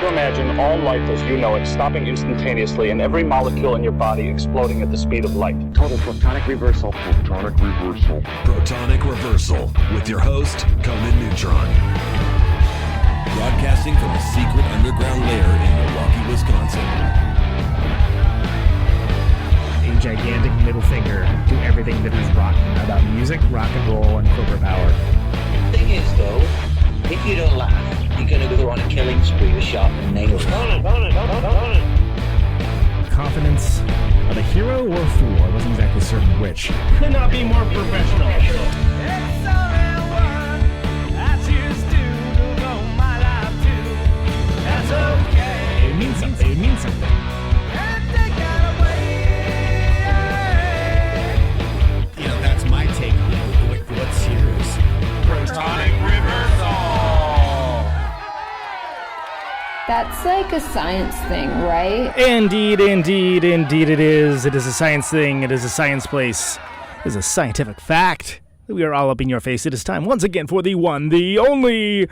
to imagine all life as you know it stopping instantaneously and every molecule in your body exploding at the speed of light. Total protonic reversal. Protonic reversal. Protonic Reversal with your host, Conan Neutron. Broadcasting from a secret underground lair in Milwaukee, Wisconsin. A gigantic middle finger to everything that is rotten about music, rock and roll, and corporate power. The thing is, though, if you don't laugh, you're going to go on a killing spree with sharpened nails. Confidence of a hero or a fool. I wasn't exactly certain which. Could not be more professional. It means something. It means something. You know, that's my take. What's yours? Protonic Reversal! That's like a science thing, right? Indeed it is. It is a science thing. It is a science place. It is a scientific fact. We are all up in your face. It is time once again for the one, the only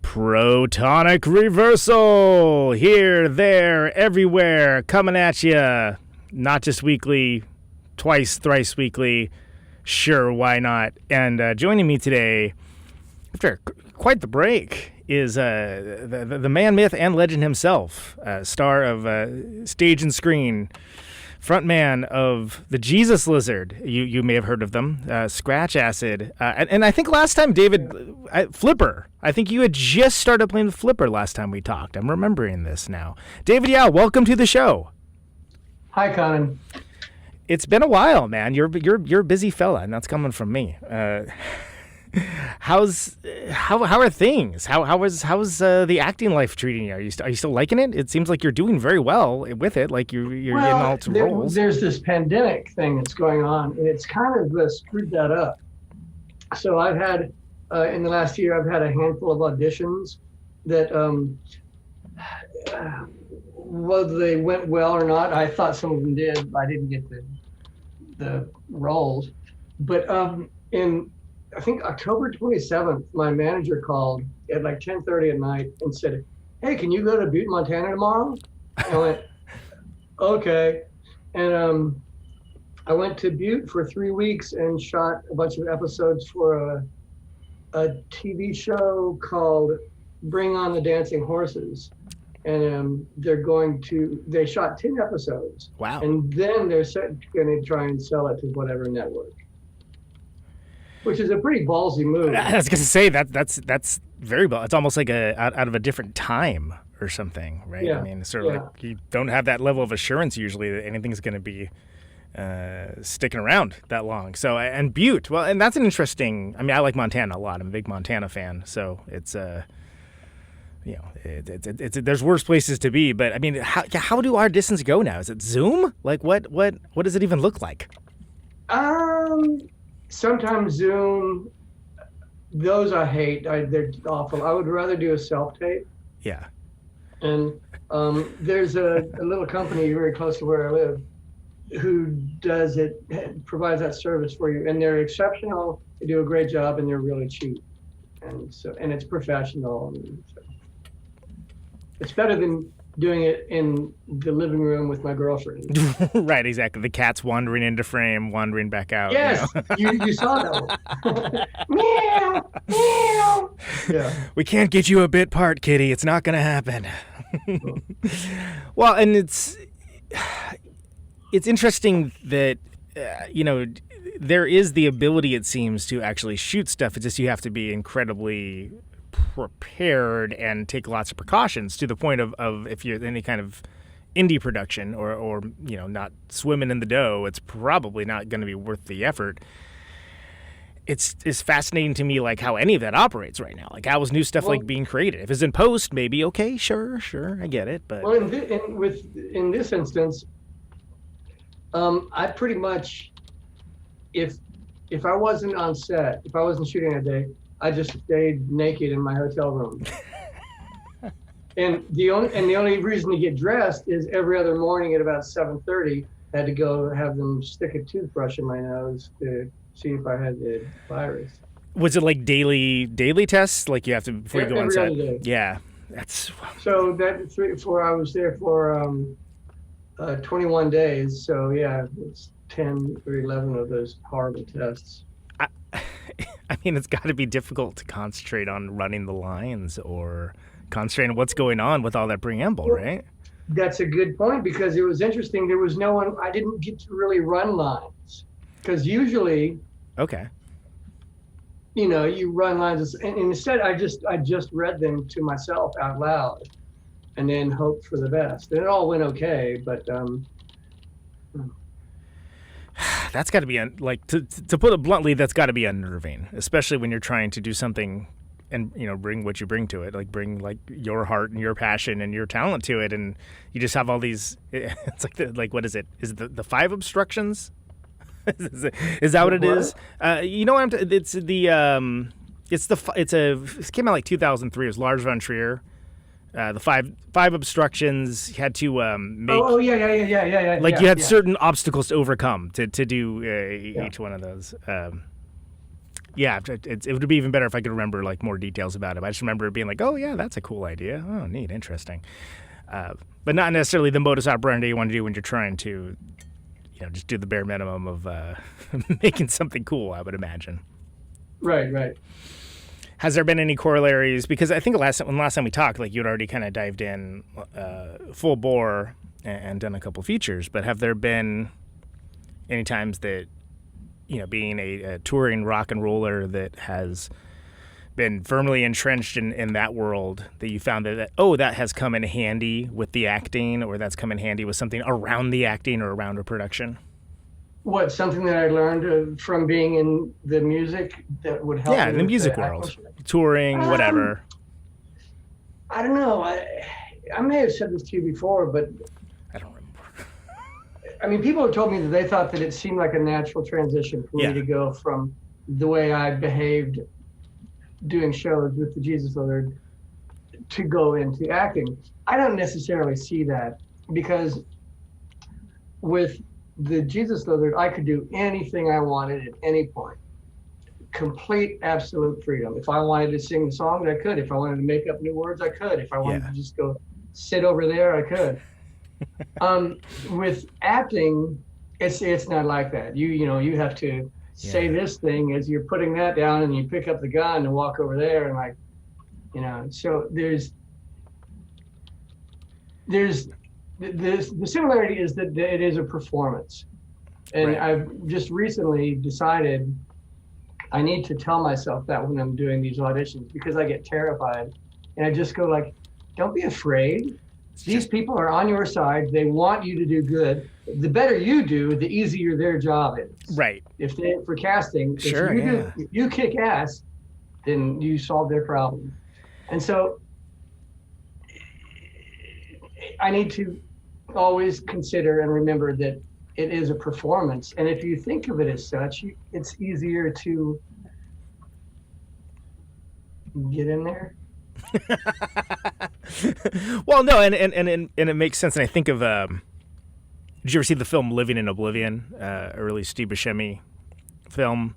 Protonic Reversal. Here, there, everywhere, coming at you. Not just weekly, twice, thrice weekly. Sure, why not? And joining me today, after quite the break, is the man, myth, and legend himself, star of stage and screen, frontman of the Jesus Lizard. You may have heard of them, Scratch Acid, and I think last time, David, Flipper. I think you had just started playing Flipper last time we talked. I'm remembering this now. David Yow, welcome to the show. Hi, Conan. It's been a while, man. You're a busy fella, and that's coming from me. How are things? How's the acting life treating you? Are you still liking it? It seems like you're doing very well with it. Like you're getting all to roles. There's this pandemic thing that's going on, and it's kind of screwed that up. So I've had in the last year, I've had a handful of auditions that whether they went well or not, I thought some of them did. I didn't get the roles, but in I think October 27th, my manager called at like 10:30 at night and said, "Hey, can you go to Butte, Montana tomorrow?" I went, "Okay," and I went to Butte for 3 weeks and shot a bunch of episodes for a TV show called Bring on the Dancing Horses. And they shot 10 episodes. Wow. And then they're going to try and sell it to whatever network, which is a pretty ballsy move. I was going to say that's very bold. It's almost like out of a different time or something, right? Yeah. I mean, sort of like you don't have that level of assurance usually that anything's going to be sticking around that long. So, and Butte, well, and that's an interesting, I mean, I like Montana a lot. I'm a big Montana fan. So it's, it's there's worse places to be, but I mean, how do auditions go now? Is it Zoom? Like what does it even look like? Sometimes Zoom. Those I hate. They're awful. I would rather do a self-tape. Yeah. And there's a little company very close to where I live who does it, provides that service for you, and they're exceptional. They do a great job, and they're really cheap, and it's professional. And so. It's better than doing it in the living room with my girlfriend. Right, exactly. The cat's wandering into frame, wandering back out. Yes, you saw that one. Meow, meow. Yeah. We can't get you a bit part, kitty. It's not going to happen. Well, and it's interesting that, there is the ability, it seems, to actually shoot stuff. It's just you have to be incredibly prepared and take lots of precautions to the point of if you're any kind of indie production or not swimming in the dough, it's probably not going to be worth the effort. It's fascinating to me, like how any of that operates right now. Like how is new stuff like being created? If it's in post, maybe okay, sure, I get it. But well, in this instance, I pretty much, if I wasn't on set, if I wasn't shooting that day, I just stayed naked in my hotel room. And the only reason to get dressed is every other morning at about 7:30, I had to go have them stick a toothbrush in my nose to see if I had the virus. Was it like daily tests? Like you have to before you go on set? Every other day. Yeah. That's So that 3-4, I was there for 21 days. So yeah, it's 10 or 11 of those horrible tests. I mean, it's got to be difficult to concentrate on running the lines or concentrate on what's going on with all that preamble, right? That's a good point, because it was interesting. There was no one, I didn't get to really run lines, because usually, Okay. You run lines, and instead I just read them to myself out loud and then hoped for the best. And it all went okay, but That's got to be to put it bluntly, that's got to be unnerving, especially when you're trying to do something and bring what you bring to it, like bring like your heart and your passion and your talent to it, and you just have all these. It's like what is it? Is it the 5 obstructions? Is that what it is? It came out like 2003. It was Lars von Trier. The five obstructions. You had to make. Oh yeah. Like you had certain obstacles to overcome to do each one of those. It would be even better if I could remember like more details about it. I just remember it being like, oh yeah, that's a cool idea. Oh, neat, interesting. But not necessarily the modus operandi you want to do when you're trying to, just do the bare minimum of making something cool, I would imagine. Right. Has there been any corollaries? Because I think last time we talked, like you'd already kind of dived in full bore and done a couple features. But have there been any times that, being a touring rock and roller that has been firmly entrenched in that world, that you found that has come in handy with the acting, or that's come in handy with something around the acting or around a production? What, something that I learned from being in the music that would help? Yeah, in the music world, touring, whatever. I don't know. I may have said this to you before, but I don't remember. I mean, people have told me that they thought that it seemed like a natural transition for me to go from the way I behaved doing shows with the Jesus Lizard to go into acting. I don't necessarily see that, because with the Jesus Lizard, I could do anything I wanted at any point. Complete, absolute freedom. If I wanted to sing the song, I could. If I wanted to make up new words, I could. If I wanted to just go sit over there, I could. With acting, it's not like that. You have to say this thing as you're putting that down, and you pick up the gun and walk over there, and so there's the similarity is that it is a performance. And I've just recently decided I need to tell myself that when I'm doing these auditions, because I get terrified, and I just go like, don't be afraid. These people are on your side. They want you to do good. The better you do, the easier their job is. Right. For casting, if you kick ass, then you solve their problem. And so I need to always consider and remember that it is a performance. And if you think of it as such, it's easier to get in there. Well, no, and it makes sense. And I think of, did you ever see the film Living in Oblivion, early Steve Buscemi film?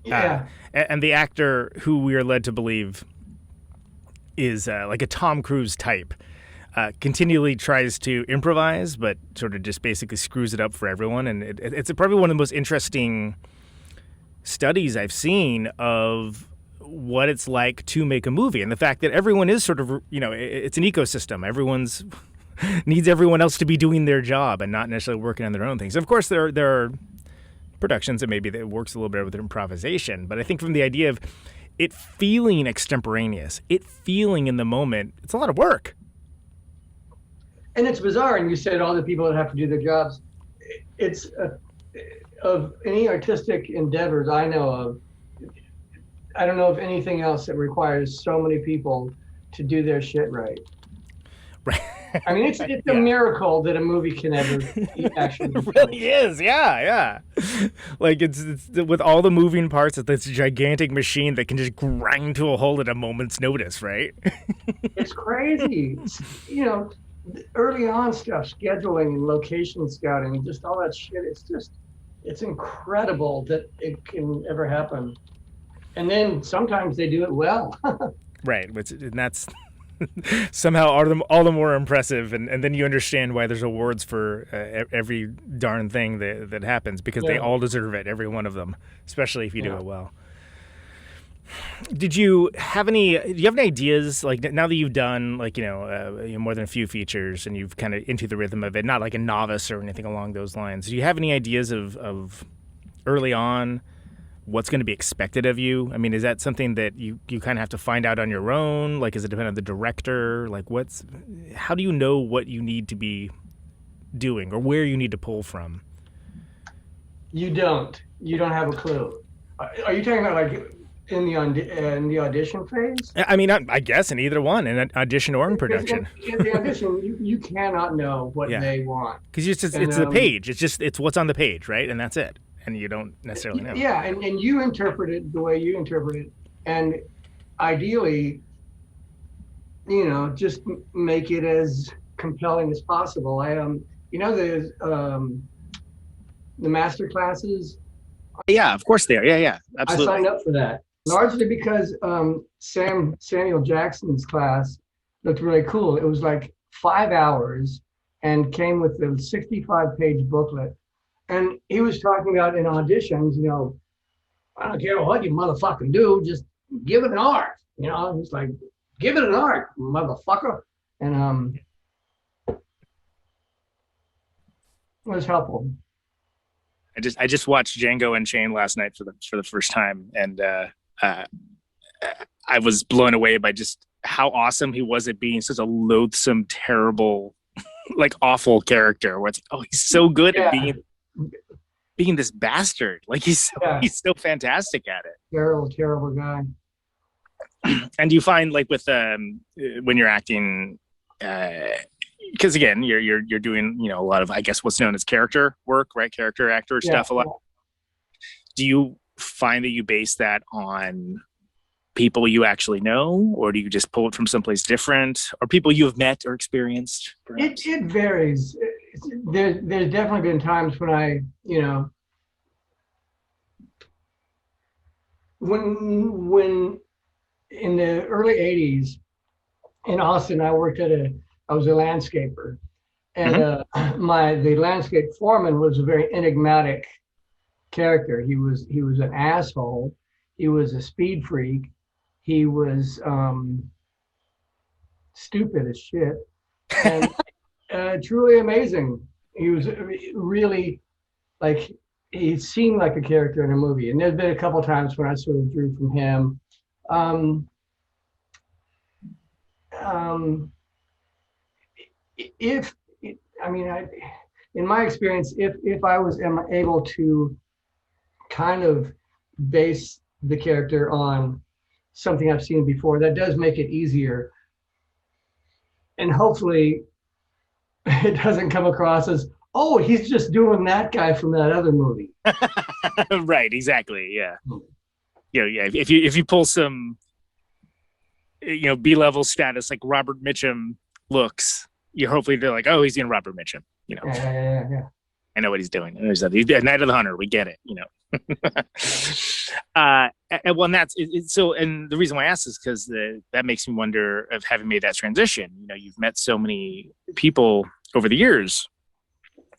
Yeah. And the actor who we are led to believe is like a Tom Cruise type, continually tries to improvise, but sort of just basically screws it up for everyone. And it's probably one of the most interesting studies I've seen of what it's like to make a movie, and the fact that everyone is sort of, it's an ecosystem. Everyone's needs everyone else to be doing their job and not necessarily working on their own things. Of course, there are productions that maybe that works a little bit with improvisation, but I think from the idea of it feeling extemporaneous, it feeling in the moment, it's a lot of work. And it's bizarre, and you said all the people that have to do their jobs. It's of any artistic endeavors I know of, I don't know of anything else that requires so many people to do their shit right. Right. I mean, it's a miracle that a movie can ever actually. It really is, yeah. Like it's with all the moving parts, it's this gigantic machine that can just grind to a halt at a moment's notice, right? It's crazy. Early on stuff, scheduling and location scouting, and just all that shit. It's incredible that it can ever happen. And then sometimes they do it well. Right, and that's somehow all the more impressive, and then you understand why there's awards for every darn thing that happens, because they all deserve it, every one of them, especially if you do it well. Do you have any ideas, like, now that you've done, like, more than a few features and you've kind of into the rhythm of it, not like a novice or anything along those lines, do you have any ideas of early on what's going to be expected of you? I mean, is that something that you kind of have to find out on your own? Like, does it depend on the director? Like, how do you know what you need to be doing or where you need to pull from? You don't have a clue. Are you talking about, like, in the audition phase? I mean, I guess in either one, in an audition or in production. In the audition, you cannot know what they want, because it's the page. It's what's on the page, right? And that's it. And you don't necessarily know. Yeah, and you interpret it the way you interpret it, and ideally, just make it as compelling as possible. There's the master classes. Yeah, of course they are. Yeah, absolutely. I signed up for that. Largely because Samuel Jackson's class looked really cool. It was like 5 hours and came with the 65-page booklet. And he was talking about in auditions, I don't care what you motherfucking do, just give it an arc. He's like, give it an arc, motherfucker. And it was helpful. I just watched Django Unchained last night for the first time, and I was blown away by just how awesome he was at being such a loathsome, terrible, like awful character. Where it's like, he's so good at being this bastard. Like he's so fantastic at it. Terrible guy. And do you find, like, with when you're acting, because again, you're doing a lot of, I guess, what's known as character work, right? Character actor stuff a lot. Do you find that you base that on people you actually know, or do you just pull it from someplace different, or people you have met or experienced? It varies. There's definitely been times when I, when in the early 80s in Austin, I was a landscaper, and the landscape foreman was a very enigmatic character. He was an asshole. He was a speed freak. He was stupid as shit, and truly amazing. He was really, like, he seemed like a character in a movie. And there's been a couple times when I sort of drew from him. In my experience, if I am able to kind of base the character on something I've seen before, that does make it easier. And hopefully it doesn't come across as, oh, he's just doing that guy from that other movie. Right, exactly, yeah. If you pull some, B-level status like Robert Mitchum looks, hopefully they're like, oh, he's doing Robert Mitchum, Yeah. I know what he's doing. He's Night of the Hunter. We get it, and that's so. And the reason why I asked is because that makes me wonder of having made that transition. You've met so many people over the years.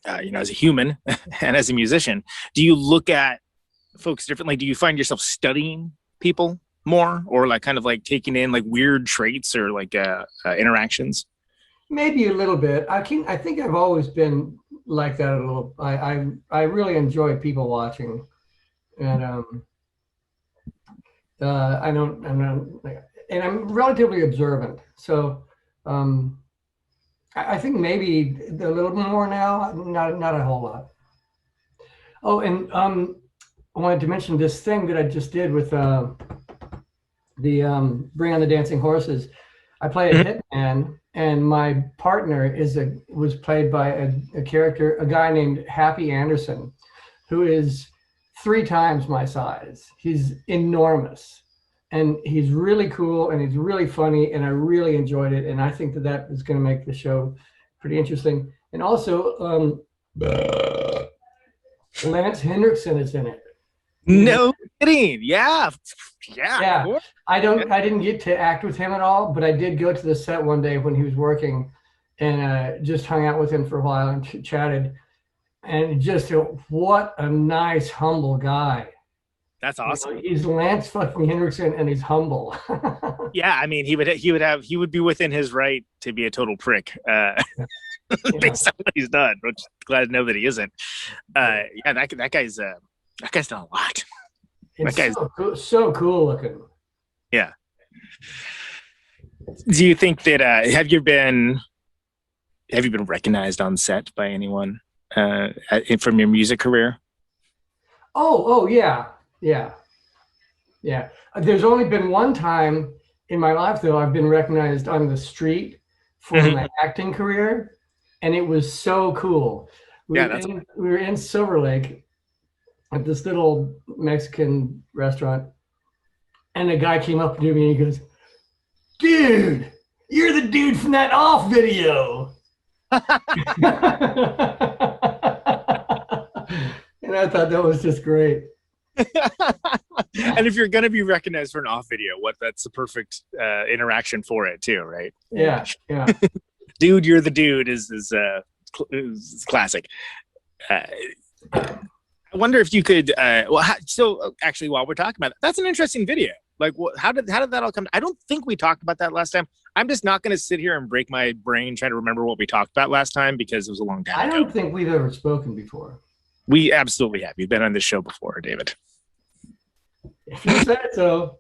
As a human and as a musician, do you look at folks differently? Do you find yourself studying people more, or like kind of like taking in like weird traits or like interactions? Maybe a little bit. I think I've always been like that a little. I really enjoy people watching, and I'm relatively observant. So I think maybe a little bit more now, not a whole lot. Oh, and I wanted to mention this thing that I just did with the Bring on the Dancing Horses. I play a hitman, and my partner was played by a guy named Happy Anderson, who is 3 times my size. He's enormous, and he's really cool, and he's really funny, and I really enjoyed it, and I think that is going to make the show pretty interesting. And also, Lance Henriksen is in it. No kidding. Yeah. Yeah. Of course. I didn't get to act with him at all, but I did go to the set one day when he was working, and just hung out with him for a while and chatted. And just what a nice, humble guy. That's awesome. He's Lance fucking Henriksen, and he's humble. Yeah, I mean, he would be within his right to be a total prick, based on what he's done. Which glad to know that he isn't. Yeah, that guy's done a lot. It's so cool looking. Yeah. Do you think that have you been recognized on set by anyone from your music career? Oh yeah. There's only been one time in my life, though, I've been recognized on the street for my acting career, and it was so cool. We were in Silver Lake at this little Mexican restaurant, and a guy came up to me and he goes, "Dude, you're the dude from that Off video." And I thought that was just great. And if you're going to be recognized for an Off video, that's the perfect interaction for it too, right? Yeah. Dude, you're the dude is classic. I wonder if you could. So actually, while we're talking about that's an interesting video. Like, how did that all come? I don't think we talked about that last time. I'm just not going to sit here and break my brain trying to remember what we talked about last time because it was a long time ago. I don't think we've ever spoken before. We absolutely have. You've been on this show before, David. If you said so.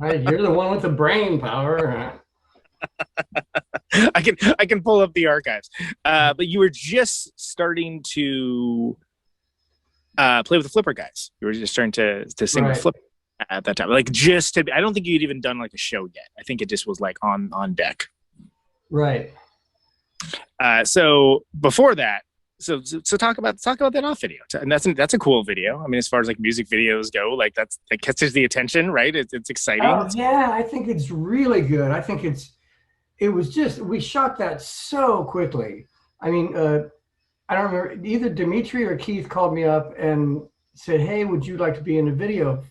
You're the one with the brain power. I can pull up the archives. But you were just starting to play with the Flipper guys. You were just starting to sing with Flipper at that time. Like I don't think you'd even done like a show yet. I think it just was like on deck. Right. So before that, so talk about that Off video, and that's a cool video. I mean, as far as like music videos go, like that catches the attention, right? It's exciting. Oh, yeah, I think it's really good. I think we shot that so quickly. I mean, I don't remember, either Dimitri or Keith called me up and said, "Hey, would you like to be in a video,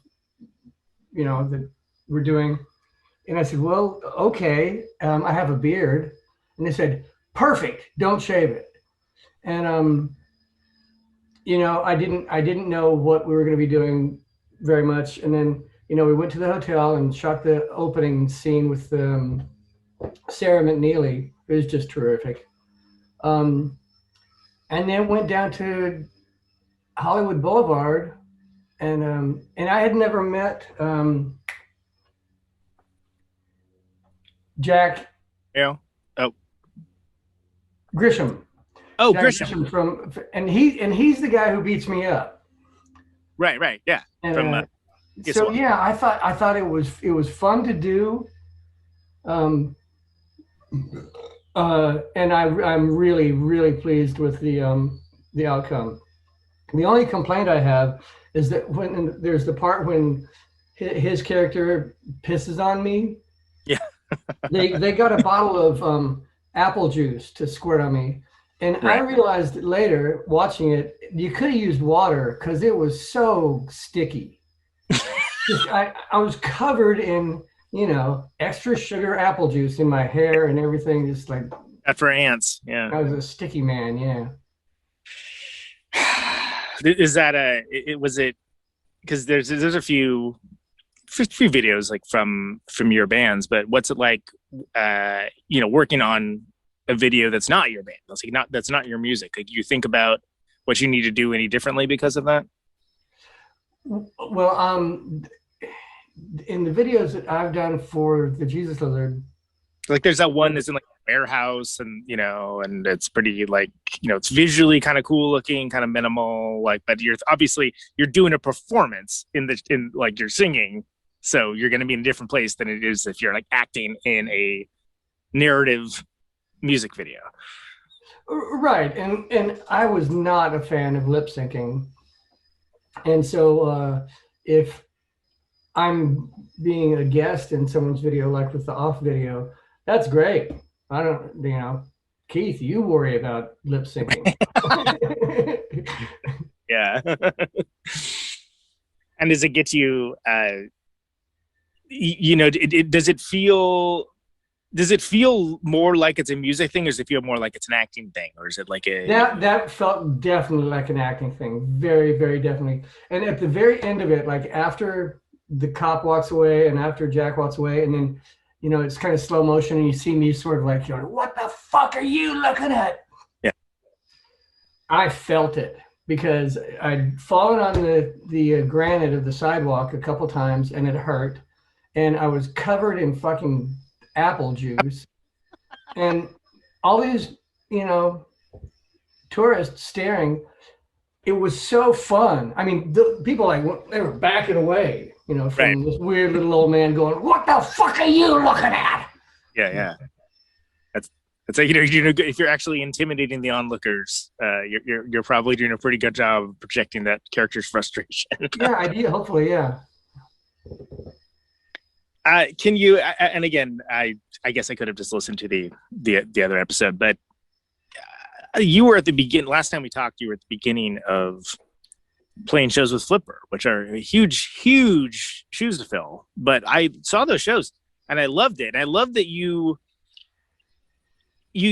that we're doing?" And I said, "Well, okay. I have a beard." And they said, "Perfect. Don't shave it." And I didn't know what we were going to be doing very much. And then we went to the hotel and shot the opening scene with Sarah McNeely. It was just terrific. And then went down to Hollywood Boulevard, and I had never met Jack. Yeah. Oh. Grisham. Oh, Jack Grisham. And he's the guy who beats me up. Right. Yeah. And, I thought it was fun to do. And I'm really, really pleased with the outcome. The only complaint I have is that when there's the part when his character pisses on me. Yeah. they got a bottle of apple juice to squirt on me. And I realized later, watching it, you could have used water because it was so sticky. I was covered in, extra sugar apple juice in my hair and everything. Just like that for ants. Yeah. I was a sticky man. Yeah. Is that was it? Because there's a few videos like from your bands, but what's it like, working on a video that's not your band, that's not your music? Like, you think about what you need to do any differently because of that? Well, in the videos that I've done for the Jesus Lizard, like there's that one that's in like a warehouse, and and it's pretty like it's visually kind of cool looking, kind of minimal, like, but you're doing a performance in like you're singing, so you're going to be in a different place than it is if you're like acting in a narrative music video. Right. And I was not a fan of lip syncing. And so if I'm being a guest in someone's video, like with the Off video, that's great. I don't, Keith, you worry about lip syncing. Yeah. And does it get you? Does it feel more like it's a music thing, or does it feel more like it's an acting thing, or is it like a that felt definitely like an acting thing, very, very definitely. And at the very end of it, like after the cop walks away and after Jack walks away, and then it's kind of slow motion, and you see me sort of like, what the fuck are you looking at? Yeah, I felt it because I'd fallen on the granite of the sidewalk a couple times, and it hurt, and I was covered in fucking apple juice, and all these tourists staring. It was so fun. I mean, the people they were backing away, from this weird little old man going, "What the fuck are you looking at?" Yeah. That's like, if you're actually intimidating the onlookers, you're probably doing a pretty good job of projecting that character's frustration. Yeah, hopefully, yeah. Can you? And again, I guess I could have just listened to the other episode, but you were at the beginning. Last time we talked, you were at the beginning of playing shows with Flipper, which are huge shoes to fill. But I saw those shows and I loved it. And I love that you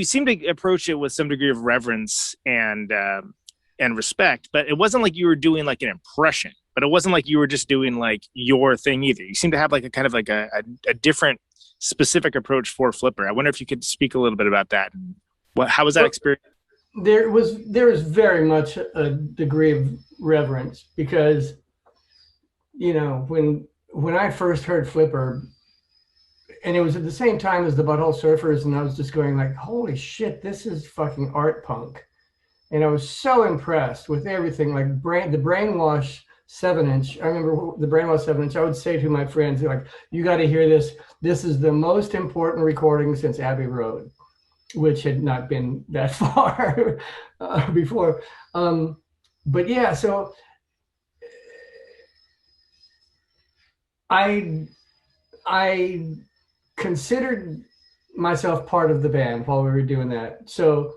seem to approach it with some degree of reverence and respect. But it wasn't like you were doing like an impression. But it wasn't like you were just doing like your thing either. You seem to have like a kind of like a different specific approach for Flipper. I wonder if you could speak a little bit about that. How was that experience? There was very much a degree of reverence because, when I first heard Flipper, and it was at the same time as the Butthole Surfers, and I was just going like, holy shit, this is fucking art punk. And I was so impressed with everything, like the Brainwash 7-inch. I remember the Brainwash 7-inch. I would say to my friends, like, you got to hear this. This is the most important recording since Abbey Road, which had not been that far before. But yeah, so I considered myself part of the band while we were doing that. So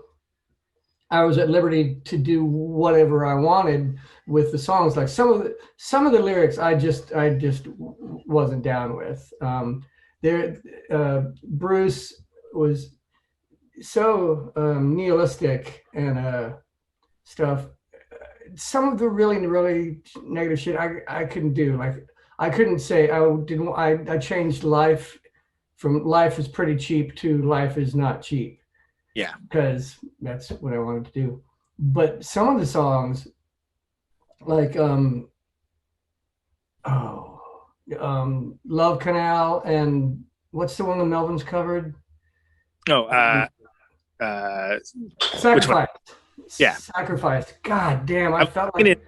I was at liberty to do whatever I wanted with the songs. Like some of the lyrics I just wasn't down with. Bruce was so nihilistic and stuff. Some of the really, really negative shit I couldn't do. Like I couldn't say I changed life from life is pretty cheap to life is not cheap. Yeah, because that's what I wanted to do. But some of the songs, like Love Canal, and what's the one the Melvins covered? Which Sacrifice. one? Yeah, Sacrifice. God damn, I felt like it.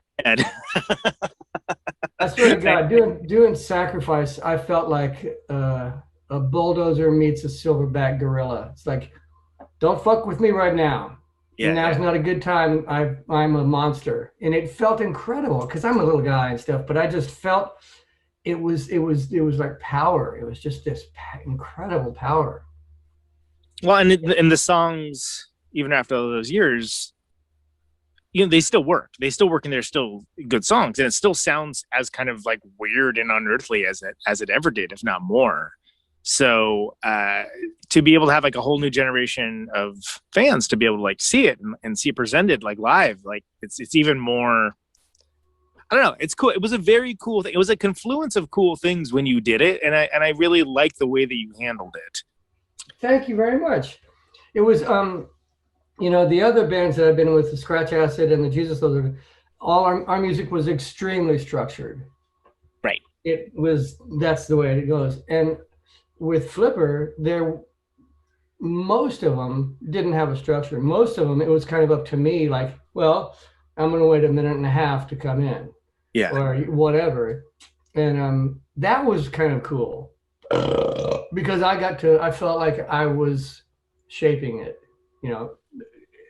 I swear to God, doing Sacrifice, I felt like a bulldozer meets a silverback gorilla. It's like, don't fuck with me right now. Yeah, now's not a good time. I'm a monster, and it felt incredible because I'm a little guy and stuff. But I just felt it was like power. It was just this incredible power. Well, and in the songs, even after all those years, they still work. They still work, and they're still good songs, and it still sounds as kind of like weird and unearthly as it ever did, if not more. So to be able to have like a whole new generation of fans to be able to like see it and see it presented like live, like it's even more. I don't know. It's cool. It was a very cool thing. It was a confluence of cool things when you did it, and I really like the way that you handled it. Thank you very much. It was the other bands that I've been with, the Scratch Acid and the Jesus Lizard, all our music was extremely structured. Right. That's the way it goes. And with Flipper, most of them didn't have a structure. Most of them, it was kind of up to me, like, well, I'm going to wait a minute and a half to come in. Yeah. Or whatever. And that was kind of cool. Because I felt like I was shaping it,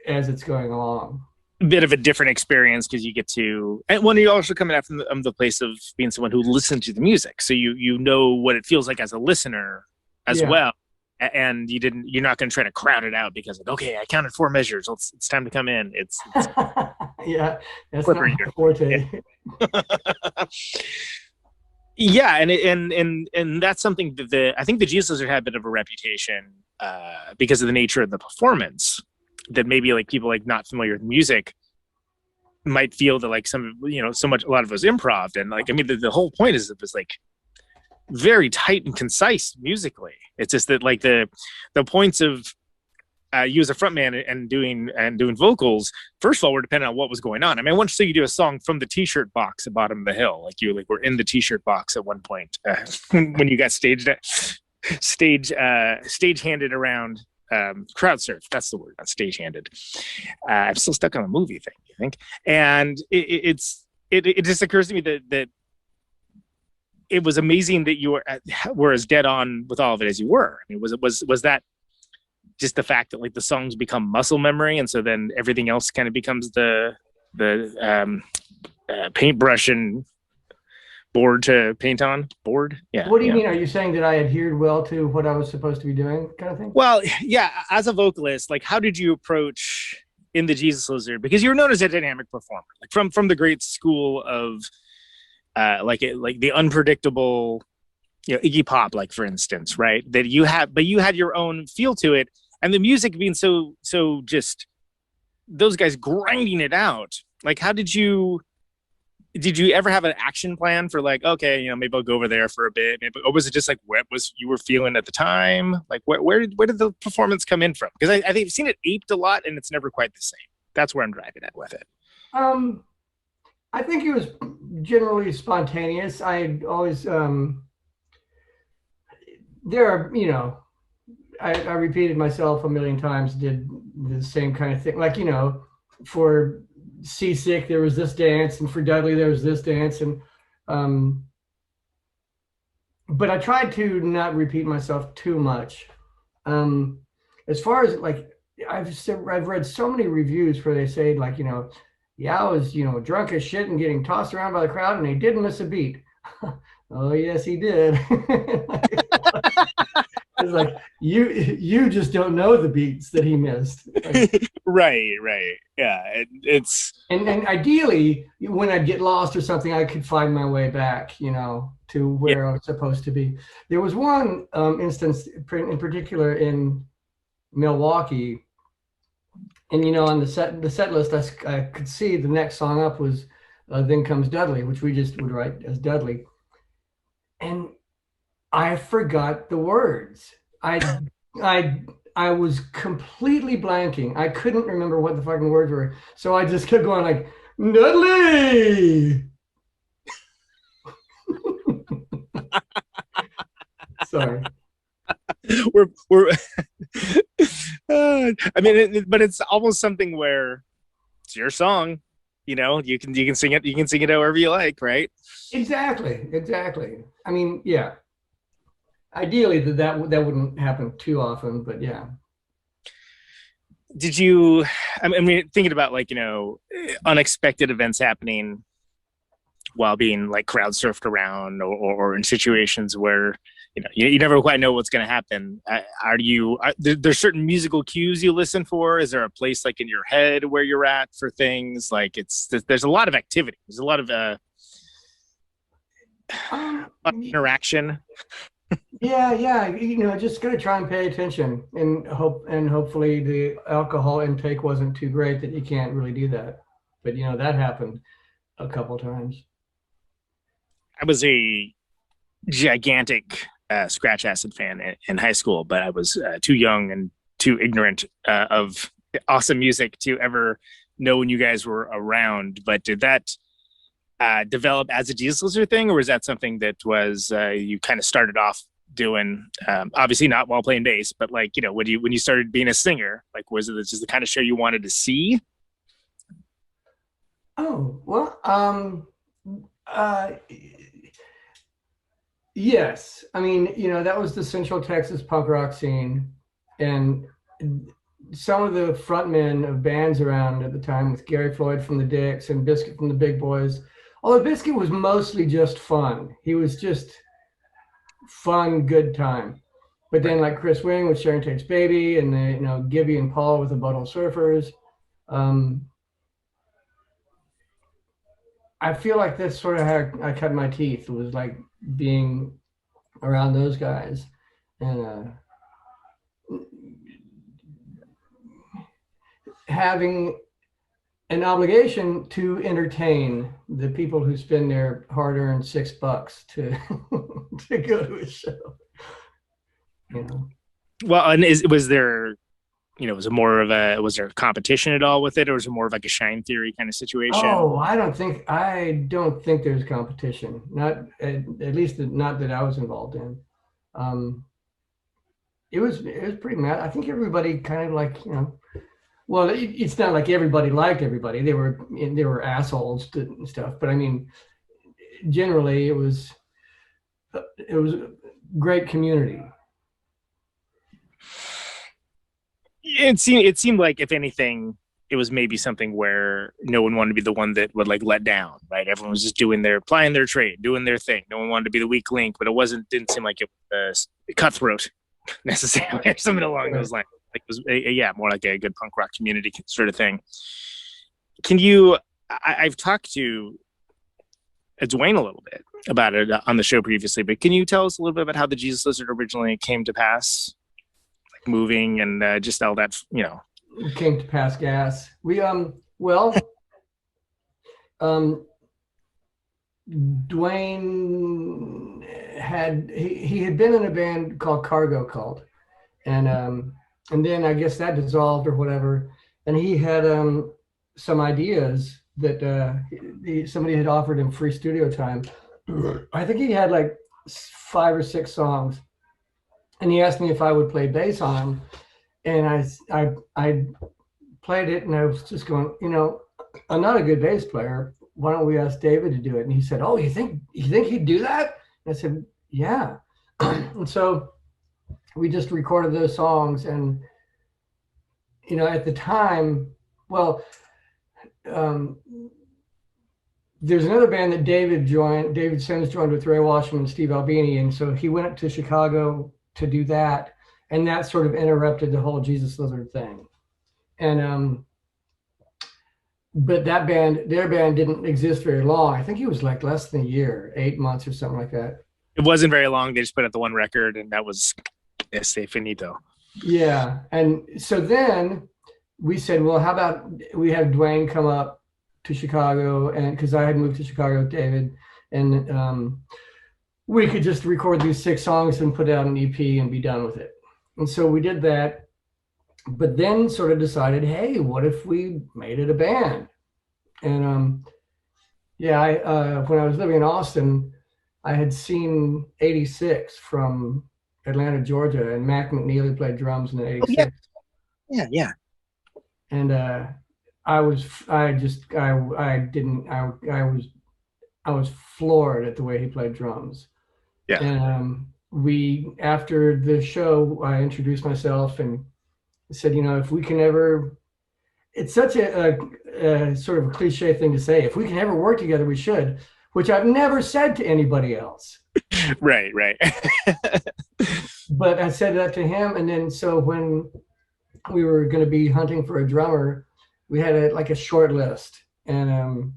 as it's going along. A bit of a different experience because you get to, and when you're also coming out from the place of being someone who listens to the music, so you know what it feels like as a listener as well. and you're not going to try to crowd it out because okay, I counted 4 measures. It's time to come in. It's yeah, that's not Flipper my here. forte. Yeah, and that's something that I think the Jesus Lizard had a bit of a reputation because of the nature of the performance, that maybe like people like not familiar with music might feel that like a lot of it was improv, and like I mean the whole point is it was like very tight and concise musically. It's just that like the points of you as a frontman and doing vocals, first of all, were dependent on what was going on. I mean, I want to see you do a song from the T-shirt box at Bottom of the Hill, like you were in the T-shirt box at one point when you got stage handed around. Crowd surf, that's the word, not stage handed. I'm still stuck on the movie thing, I think, and it just occurs to me that it was amazing that you were as dead on with all of it as you were. I mean, was that just the fact that like the songs become muscle memory, and so then everything else kind of becomes the paintbrush and board to paint on board? Yeah. What do you mean? Are you saying that I adhered well to what I was supposed to be doing, kind of thing? Well, yeah. As a vocalist, like, how did you approach in the Jesus Lizard? Because you were known as a dynamic performer, like from the great school of like the unpredictable, Iggy Pop, like for instance, right? That you had your own feel to it, and the music being so just those guys grinding it out. Like, how did you ever have an action plan for like, okay, maybe I'll go over there for a bit, or was it just like what was you were feeling at the time? Like, where did the performance come in from? Because I think I've seen it aped a lot, and it's never quite the same. That's where I'm driving at with it. I think it was generally spontaneous. I always I repeated myself a million times, did the same kind of thing. Like, for Seasick, there was this dance, and for Dudley, there was this dance. And but I tried to not repeat myself too much. As far as like, I've read so many reviews where they say like, Yow was, drunk as shit and getting tossed around by the crowd, and he didn't miss a beat. Oh yes, he did. It's like you just don't know the beats that he missed. Like, right. Yeah, it's and ideally, when I'd get lost or something, I could find my way back, to where I was supposed to be. There was one instance in particular in Milwaukee, and on the set list, I could see the next song up was "Then Comes Dudley," which we just would write as Dudley, and I forgot the words. I was completely blanking. I couldn't remember what the fucking words were. So I just kept going like, Dudley! Sorry. We're I mean, but it's almost something where it's your song, you can sing it however you like, right? Exactly. I mean, yeah. Ideally, that wouldn't happen too often, but yeah. Did you? I mean, thinking about like unexpected events happening while being like crowd surfed around, or in situations where you never quite know what's going to happen. There's certain musical cues you listen for? Is there a place like in your head where you're at for things? Like there's a lot of activity. There's a lot of interaction. Yeah. Just gonna try and pay attention and hopefully the alcohol intake wasn't too great that you can't really do that. But that happened a couple times. I was a gigantic Scratch Acid fan in high school, but I was too young and too ignorant of awesome music to ever know when you guys were around. But did that develop as a Jesus Lizard thing, or was that something that was you kind of started off doing? Obviously not while playing bass, but like when you started being a singer, like was it just the kind of show you wanted to see? Oh well, yes. I mean, that was the Central Texas punk rock scene, and some of the frontmen of bands around at the time, with Gary Floyd from the Dicks and Biscuit from the Big Boys. Although Biscuit was mostly just fun. He was just fun, good time. But then like Chris Wing with Sharon Tate's Baby, and Gibby and Paul with the Butthole Surfers. I feel like that's sort of how I cut my teeth, was like being around those guys, and having an obligation to entertain the people who spend their hard-earned $6 to to go to a show. Well, and was there, was it more of was there competition at all with it, or was it more of like a Shine Theory kind of situation? Oh, I don't think there's competition. Not at least not that I was involved in. It was pretty mad. I think everybody kind of like, well, it's not like everybody liked everybody. They were assholes and stuff. But I mean, generally it was a great community. It seemed like, if anything, it was maybe something where no one wanted to be the one that would like let down, right? Everyone was just plying their trade, doing their thing. No one wanted to be the weak link, but didn't seem like it was cutthroat necessarily, or something along those lines. Like it was more like a good punk rock community sort of thing. I've talked to Dwayne a little bit about it on the show previously, but can you tell us a little bit about how the Jesus Lizard originally came to pass? Moving and just all that, came to pass gas. We Dwayne he had been in a band called Cargo Cult, and then I guess that dissolved or whatever, and he had some ideas that somebody had offered him free studio time. I think he had like 5 or 6 songs. And he asked me if I would play bass on him, and I played it, and I was just going, I'm not a good bass player. Why don't we ask David to do it? And he said, "Oh, you think he'd do that?" And I said, "Yeah." And so we just recorded those songs, and at the time, there's another band that David Sims joined with Ray Washington and Steve Albini, and so he went up to Chicago to do that, and that sort of interrupted the whole Jesus Lizard thing. And but their band didn't exist very long. I think it was like less than a year, 8 months or something like that. It wasn't very long. They just put out the one record, and that was Este Finito. Yeah, and so then we said, well, how about we have Dwayne come up to Chicago, and because I had moved to Chicago with David, and we could just record these 6 songs and put out an EP and be done with it. And so we did that, but then sort of decided, hey, what if we made it a band? And when I was living in Austin, I had seen 86 from Atlanta, Georgia, and Mac McNeely played drums in the 86. Oh, yeah. And I was floored at the way he played drums. Yeah. And after the show, I introduced myself and said, if we can ever, it's such a sort of a cliche thing to say, if we can ever work together, we should, which I've never said to anybody else. Right. But I said that to him. And then, so when we were going to be hunting for a drummer, we had a short list, and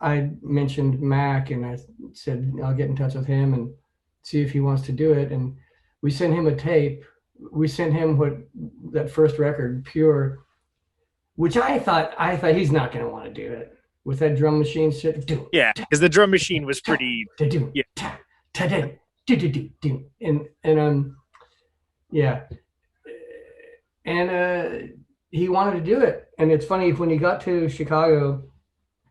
I mentioned Mac, and I said, I'll get in touch with him and see if he wants to do it. And we sent him a tape. We sent him that first record, Pure, which I thought he's not going to want to do it with that drum machine shit. Yeah, because the drum machine was pretty. And he wanted to do it. And it's funny, when he got to Chicago,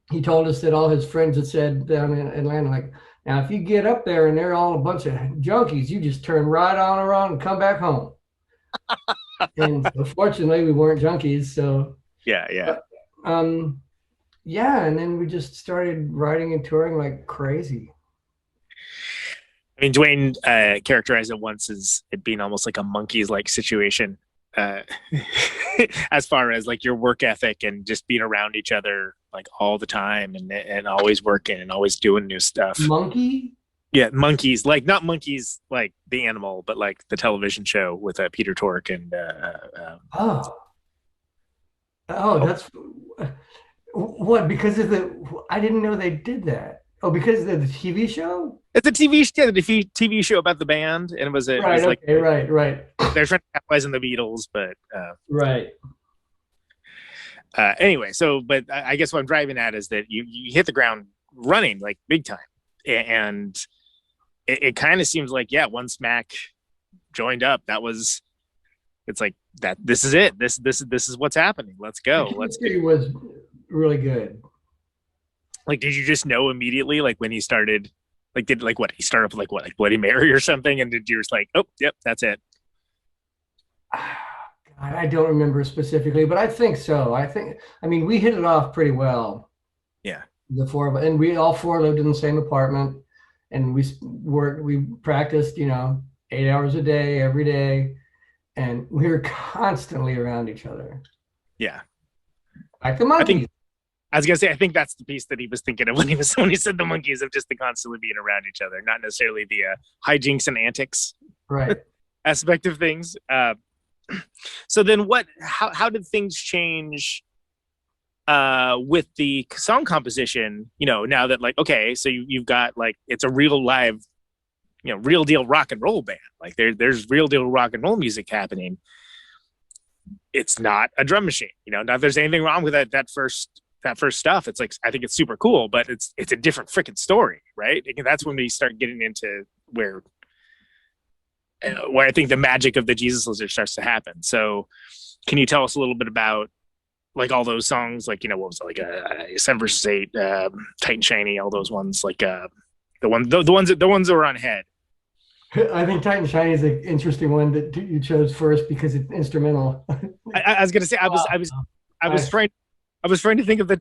he told us that all his friends had said down in Atlanta, like, now if you get up there and they're all a bunch of junkies, you just turn right on around and come back home. And fortunately, we weren't junkies, so yeah. And then we just started writing and touring like crazy. I mean, Dwayne characterized it once as it being almost like a monkeys-like situation, as far as like your work ethic and just being around each other like all the time and always working and always doing new stuff. Monkey? Yeah, Monkeys, like not Monkeys like the animal, but like the television show with Peter Tork and that's what, because of I didn't know they did that. Oh, because of the TV show? it's a TV show about the band, and it was like okay, right. they're trying to capitalize on the Beatles, but Right. Anyway, but I guess what I'm driving at is that you hit the ground running like big time, and it kind of seems like once Mac joined up, it's like that. This is it. This is what's happening. Let's go. It was really good. Like, did you just know immediately, like when he started, like he started up with like Bloody Mary or something, and did you just like, oh, yep, that's it? I don't remember specifically, but I think so. I mean, we hit it off pretty well. Yeah. The four of us, and we all four lived in the same apartment, and we practiced, 8 hours a day, every day, and we were constantly around each other. Yeah. Like the Monkeys. I was gonna say, I think that's the piece that he was thinking of when he said the Monkeys, of just the constantly being around each other, not necessarily the hijinks and antics right aspect of things. So then how did things change with the song composition, now that, like, okay, so you've got, like, it's a real live, real deal rock and roll band, like there's real deal rock and roll music happening. It's not a drum machine, not if there's anything wrong with that first stuff. It's like, I think it's super cool, but it's a different freaking story, right? And that's when we start getting into where I think the magic of the Jesus Lizard starts to happen. So can you tell us a little bit about, like, all those songs, like, what was it, like 7 versus 8, Tight and Shiny, all those ones, like the ones that were on Head. I think Tight and Shiny is an interesting one that you chose first because it's instrumental. I was gonna say, I was trying to think of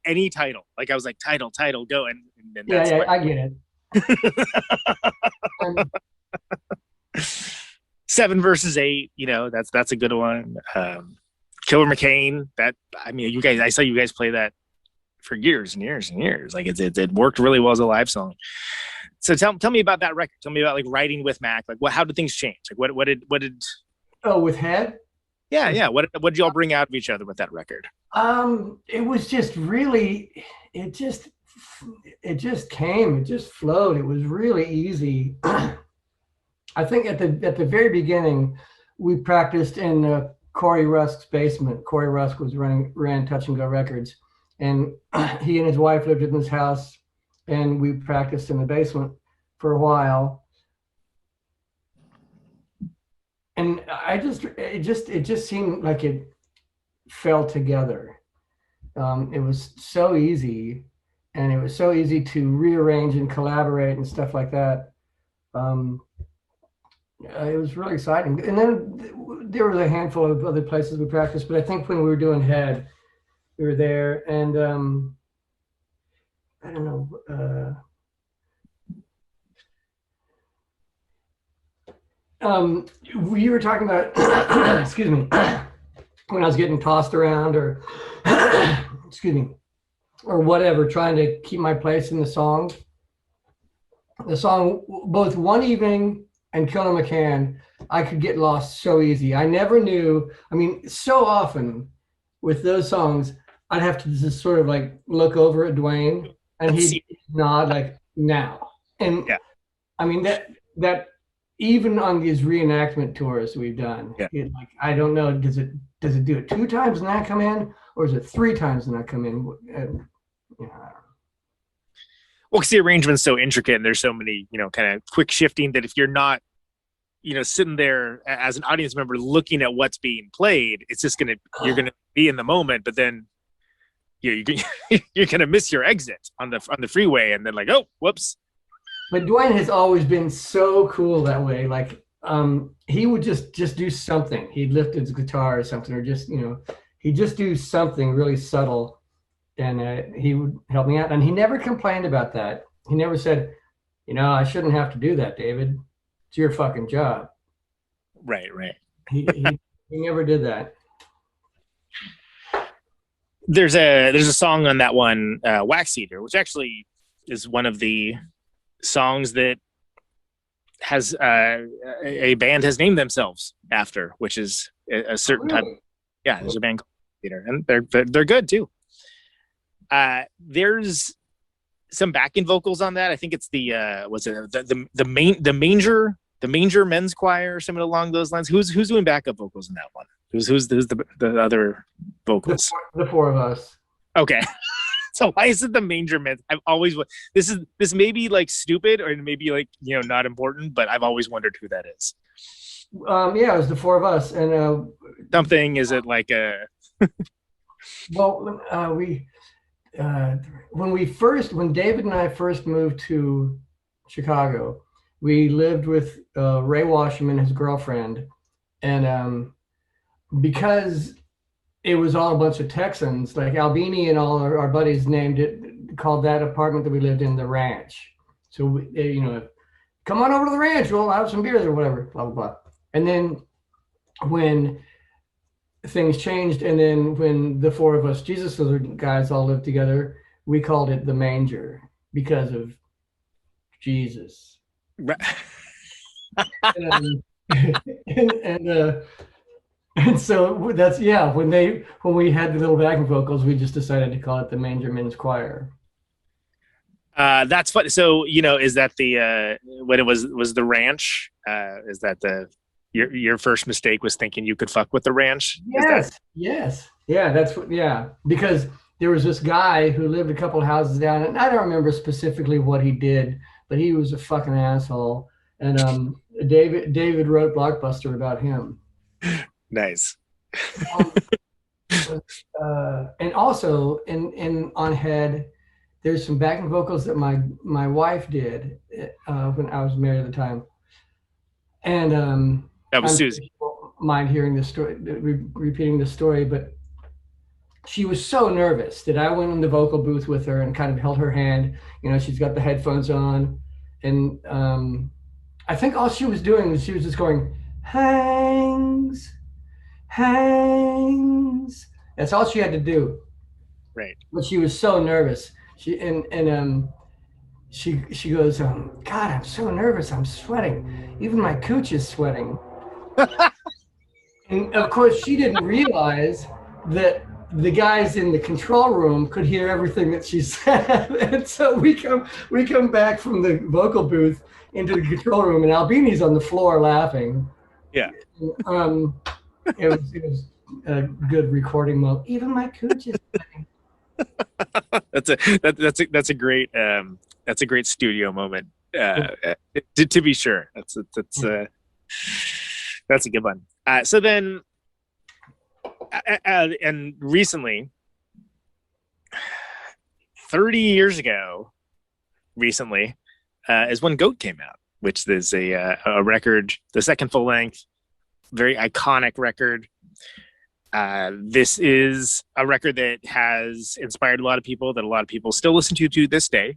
any title. Like, I was like, title, go, and that's I get it. 7 versus 8, that's a good one. Killer McCain, I saw you guys play that for years and years and years. Like, it worked really well as a live song. So tell me about that record. Tell me about, like, writing with Mac. Like, how did things change? Like, what did? Oh, with Head? Yeah. What did y'all bring out of each other with that record? It was just really, it just came, it just flowed. It was really easy. I think at the very beginning, we practiced in Corey Rusk's basement. Corey Rusk ran Touch and Go Records, and he and his wife lived in this house, and we practiced in the basement for a while. And it just seemed like it fell together. It was so easy, and it was so easy to rearrange and collaborate and stuff like that. It was really exciting. And then there was a handful of other places we practiced, but I think when we were doing Head, we were there, and I don't know. We were talking about, excuse me, when I was getting tossed around or, excuse me, or whatever, trying to keep my place in the song. The song, both One Evening and Killer McCann, I could get lost so easy. I never knew. I mean, so often with those songs, I'd have to just sort of like look over at Dwayne and he'd nod like, now. And yeah. I mean, that even on these reenactment tours we've done, like, I don't know, does it do it 2 times and that come in, or is it 3 times and that come in? I don't know. Well, because the arrangement's so intricate and there's so many, kind of quick shifting, that if you're not, sitting there as an audience member looking at what's being played, it's just you're gonna be in the moment, but then you're gonna miss your exit on the freeway, and then, like, oh, whoops. But Dwayne has always been so cool that way. Like, he would just do something. He'd lift his guitar or something, or just, he'd just do something really subtle, and he would help me out. And he never complained about that. He never said, I shouldn't have to do that, David. It's your fucking job. Right. He never did that. There's a song on that one, Wax Eater, which actually is one of the songs that has a band has named themselves after, which is a certain type. Yeah, there's a band called Theater, and they're good too. There's some backing vocals on that. I think it's the Manger Men's Choir or something along those lines. Who's doing backup vocals in that one? Who's the other vocals? The four of us. Okay. So why is it the Manger Men's? I've always this may be like stupid or maybe like not important, but I've always wondered who that is. Yeah, it was the four of us, and something. Is it like a? Well, when David and I first moved to Chicago, we lived with Ray Washerman, his girlfriend, and because it was all a bunch of Texans, like Albini and all our buddies called that apartment that we lived in the Ranch. So come on over to the Ranch, we'll have some beers or whatever, blah blah blah. And then when things changed, and then when the four of us Jesus Lizard guys all lived together, we called it the Manger because of Jesus. And so that's when we had the little backing vocals, we just decided to call it the Manger Men's Choir. That's fun. So is that the when it was the Ranch? Is that your first mistake was thinking you could fuck with the Ranch? Yes. Yeah, that's what. Yeah, because there was this guy who lived a couple houses down, and I don't remember specifically what he did, but he was a fucking asshole. And David wrote Blockbuster about him. Nice. And also in on Head, there's some backing vocals that my wife did when I was married at the time, and that was Susie. Mind hearing the story, repeating the story, but she was so nervous that I went in the vocal booth with her and kind of held her hand. She's got the headphones on, and I think all she was doing was she was just going, hangs. That's all she had to do. Right. But she was so nervous. She goes, God, I'm so nervous. I'm sweating. Even my cooch is sweating. And of course, she didn't realize that the guys in the control room could hear everything that she said. And so we come back from the vocal booth into the control room, and Albini's on the floor laughing. Yeah. It was a good recording mode. Even my cooch is sweating. That's a great studio moment. To be sure, that's a good one. So then, and recently, 30 years ago, is when Goat came out, which is a record, the second full length, very iconic record. This is a record that has inspired a lot of people, that a lot of people still listen to this day.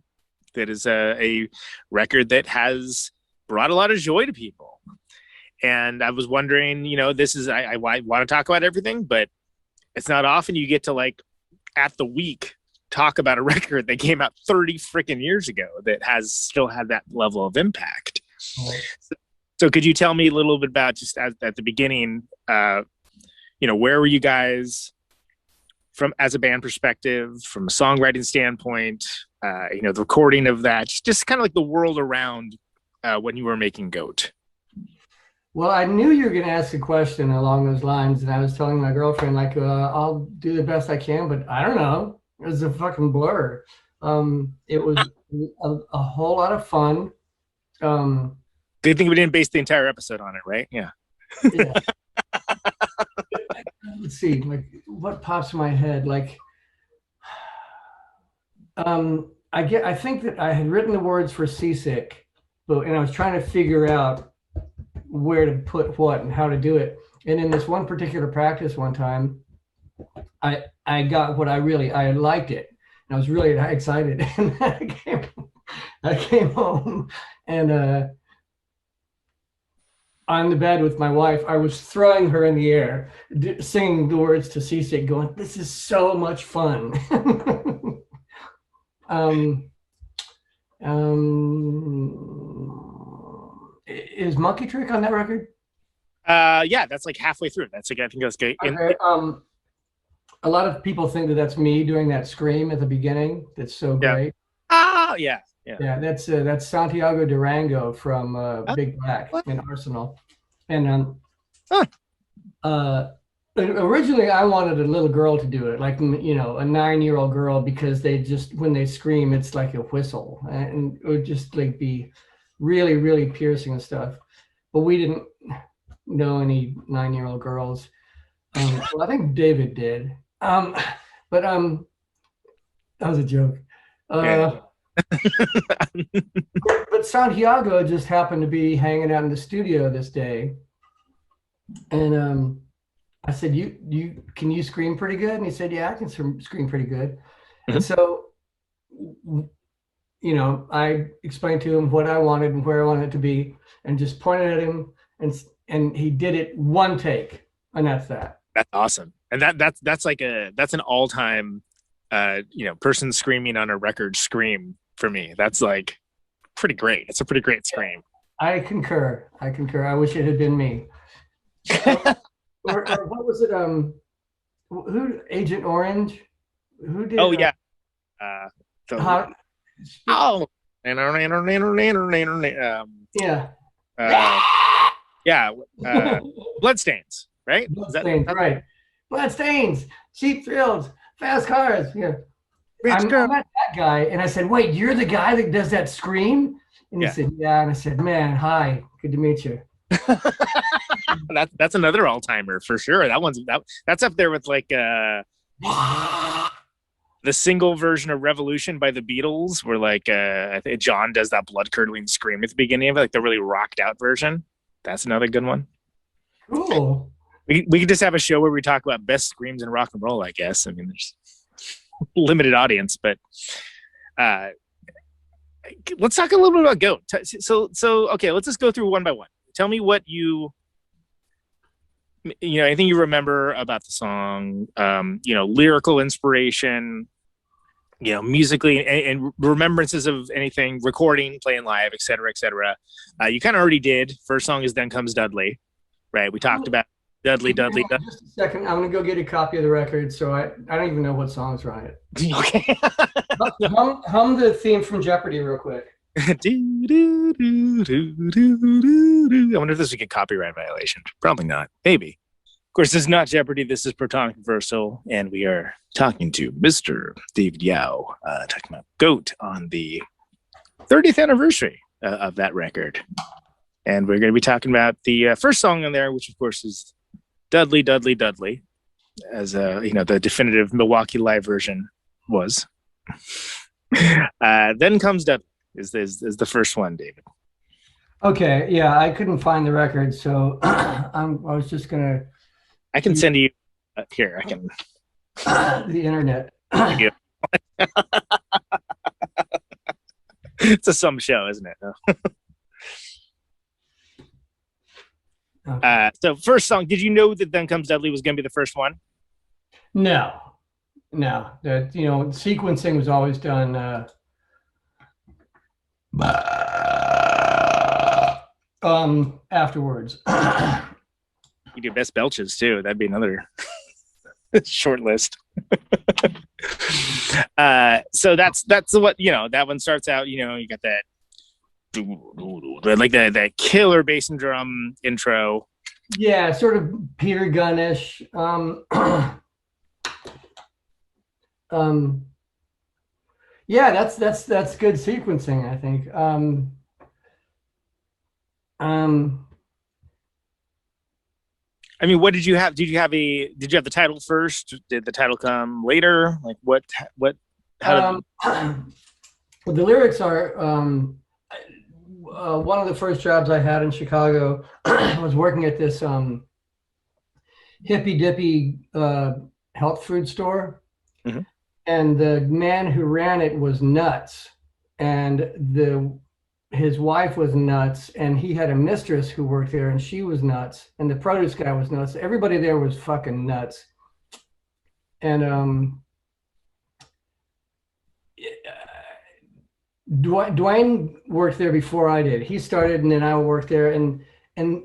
That is a record that has brought a lot of joy to people. And I was wondering, this is, I want to talk about everything, but it's not often you get to, like, at the week, talk about a record that came out 30 freaking years ago that has still had that level of impact. Right. So could you tell me a little bit about, just at the beginning, where were you guys from as a band perspective, from a songwriting standpoint, the recording of that, just kind of like the world around when you were making Goat? Well, I knew you were going to ask a question along those lines, and I was telling my girlfriend, like, I'll do the best I can, but I don't know. It was a fucking blur. It was a whole lot of fun. Good thing we didn't base the entire episode on it, right? Yeah. Yeah. Let's see, like, what pops in my head? Like, I think that I had written the words for Seasick, and I was trying to figure out where to put what and how to do it. And in this one particular practice one time, I got what I liked it. And I was really excited. And I came home, and on the bed with my wife, I was throwing her in the air, singing the words to Seasick, going, "This is so much fun." Is Monkey Trick on that record? Yeah, that's like halfway through. That's like, I think that's good. Okay. A lot of people think that that's me doing that scream at the beginning. That's so great. Yeah. That's Santiago Durango from Big Black in Arsenal, and originally I wanted a little girl to do it, like, you know, a 9-year-old girl, because they just, when they scream, it's like a whistle, and it would just like be really, really piercing and stuff. But we didn't know any 9-year-old girls. Well, I think David did. But that was a joke. But Santiago just happened to be hanging out in the studio this day, and I said, "You can you scream pretty good?" And he said, "Yeah, I can scream pretty good." And so, you know, I explained to him what I wanted and where I wanted it to be, and just pointed at him, and he did it one take, and that's that. That's awesome, and that's like that's an all-time, you know, person screaming on a record scream for me. That's like pretty great. It's a pretty great scream. I concur. I wish it had been me. or what was it? Who? Agent Orange? Who did? Oh yeah. Bloodstains, right? Bloodstains, right? Bloodstains, sheep fields, fast cars. Yeah. I met that guy, and I said, "Wait, you're the guy that does that scream?" And he said, "Yeah." And I said, "Man, hi, good to meet you." That's another all-timer for sure. That's up there with like the single version of Revolution by the Beatles, where like I think John does that blood-curdling scream at the beginning of it, like the really rocked out version. That's another good one. Cool. We could just have a show where we talk about best screams in rock and roll, I guess. I mean, there's limited audience, but let's talk a little bit about Goat. So okay, let's just go through one by one. Tell me what you know, anything you remember about the song, you know, lyrical inspiration, you know, musically, and remembrances of anything, recording, playing live, et cetera, et cetera. You kind of already did. First song is Then Comes Dudley, right? We talked about Dudley. Just a second. I'm going to go get a copy of the record, so I don't even know what songs are on it. Okay. hum the theme from Jeopardy real quick. I wonder if this would get copyright violation. Probably not. Maybe. Of course, this is not Jeopardy. This is Protonic Reversal, and we are talking to Mr. David Yow, talking about Goat on the 30th anniversary of that record. And we're going to be talking about the first song on there, which of course is Dudley, Dudley, Dudley, as you know, the definitive Milwaukee live version was. Then Comes Dudley is the first one, David. Okay, yeah, I couldn't find the record, so I was just gonna. I can send you here. I can. The internet. It's a some show, isn't it? Okay. So first song, did you know that Then Comes Dudley was going to be the first one? No. That, you know, sequencing was always done. Afterwards. You do Best Belches too. That'd be another short list. So that's what, you know, that one starts out, you know, you got that like that killer bass and drum intro. Yeah, sort of Peter Gunnish. Yeah, that's good sequencing, I think. I mean, what did you have? Did you have the title first? Did the title come later? Like what? How well, the lyrics are one of the first jobs I had in Chicago. I was working at this hippy dippy health food store, mm-hmm. and the man who ran it was nuts, and his wife was nuts, and he had a mistress who worked there, and she was nuts, and the produce guy was nuts. Everybody there was fucking nuts, and Dwayne worked there before I did. He started, and then I worked there. And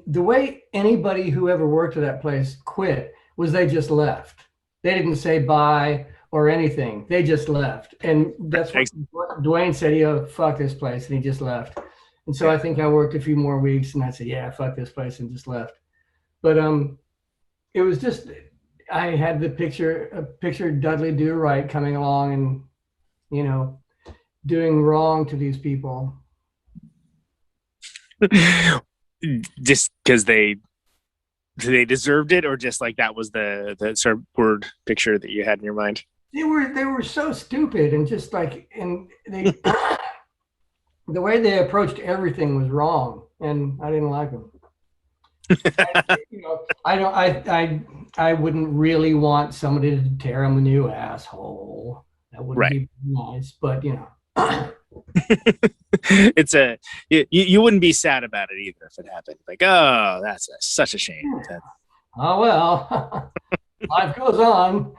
the way anybody who ever worked at that place quit was they just left. They didn't say bye or anything. They just left. And that's what Dwayne said. Fuck this place. And he just left. And so I think I worked a few more weeks, and I said, yeah, fuck this place, and just left. But it was just, I had the picture Dudley Do Right coming along and, you know, doing wrong to these people. Just because they deserved it, or just like that was the sort of word picture that you had in your mind? They were so stupid, and just like, and they the way they approached everything was wrong, and I didn't like them. I wouldn't really want somebody to tear them a new asshole. That wouldn't be nice, but you know. It's you wouldn't be sad about it either if it happened. Like, oh, that's such a shame. Oh well, life goes on.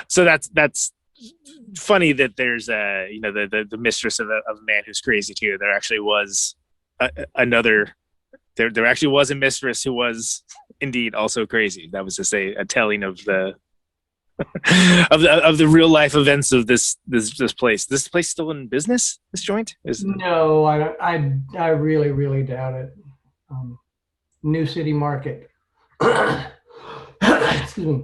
So that's funny that there's the mistress of a man who's crazy too. There actually was another. There actually was a mistress who was indeed also crazy. That was just a telling of the of the real life events of this place. This place still in business? This joint? No, I really doubt it. New City Market. Excuse me.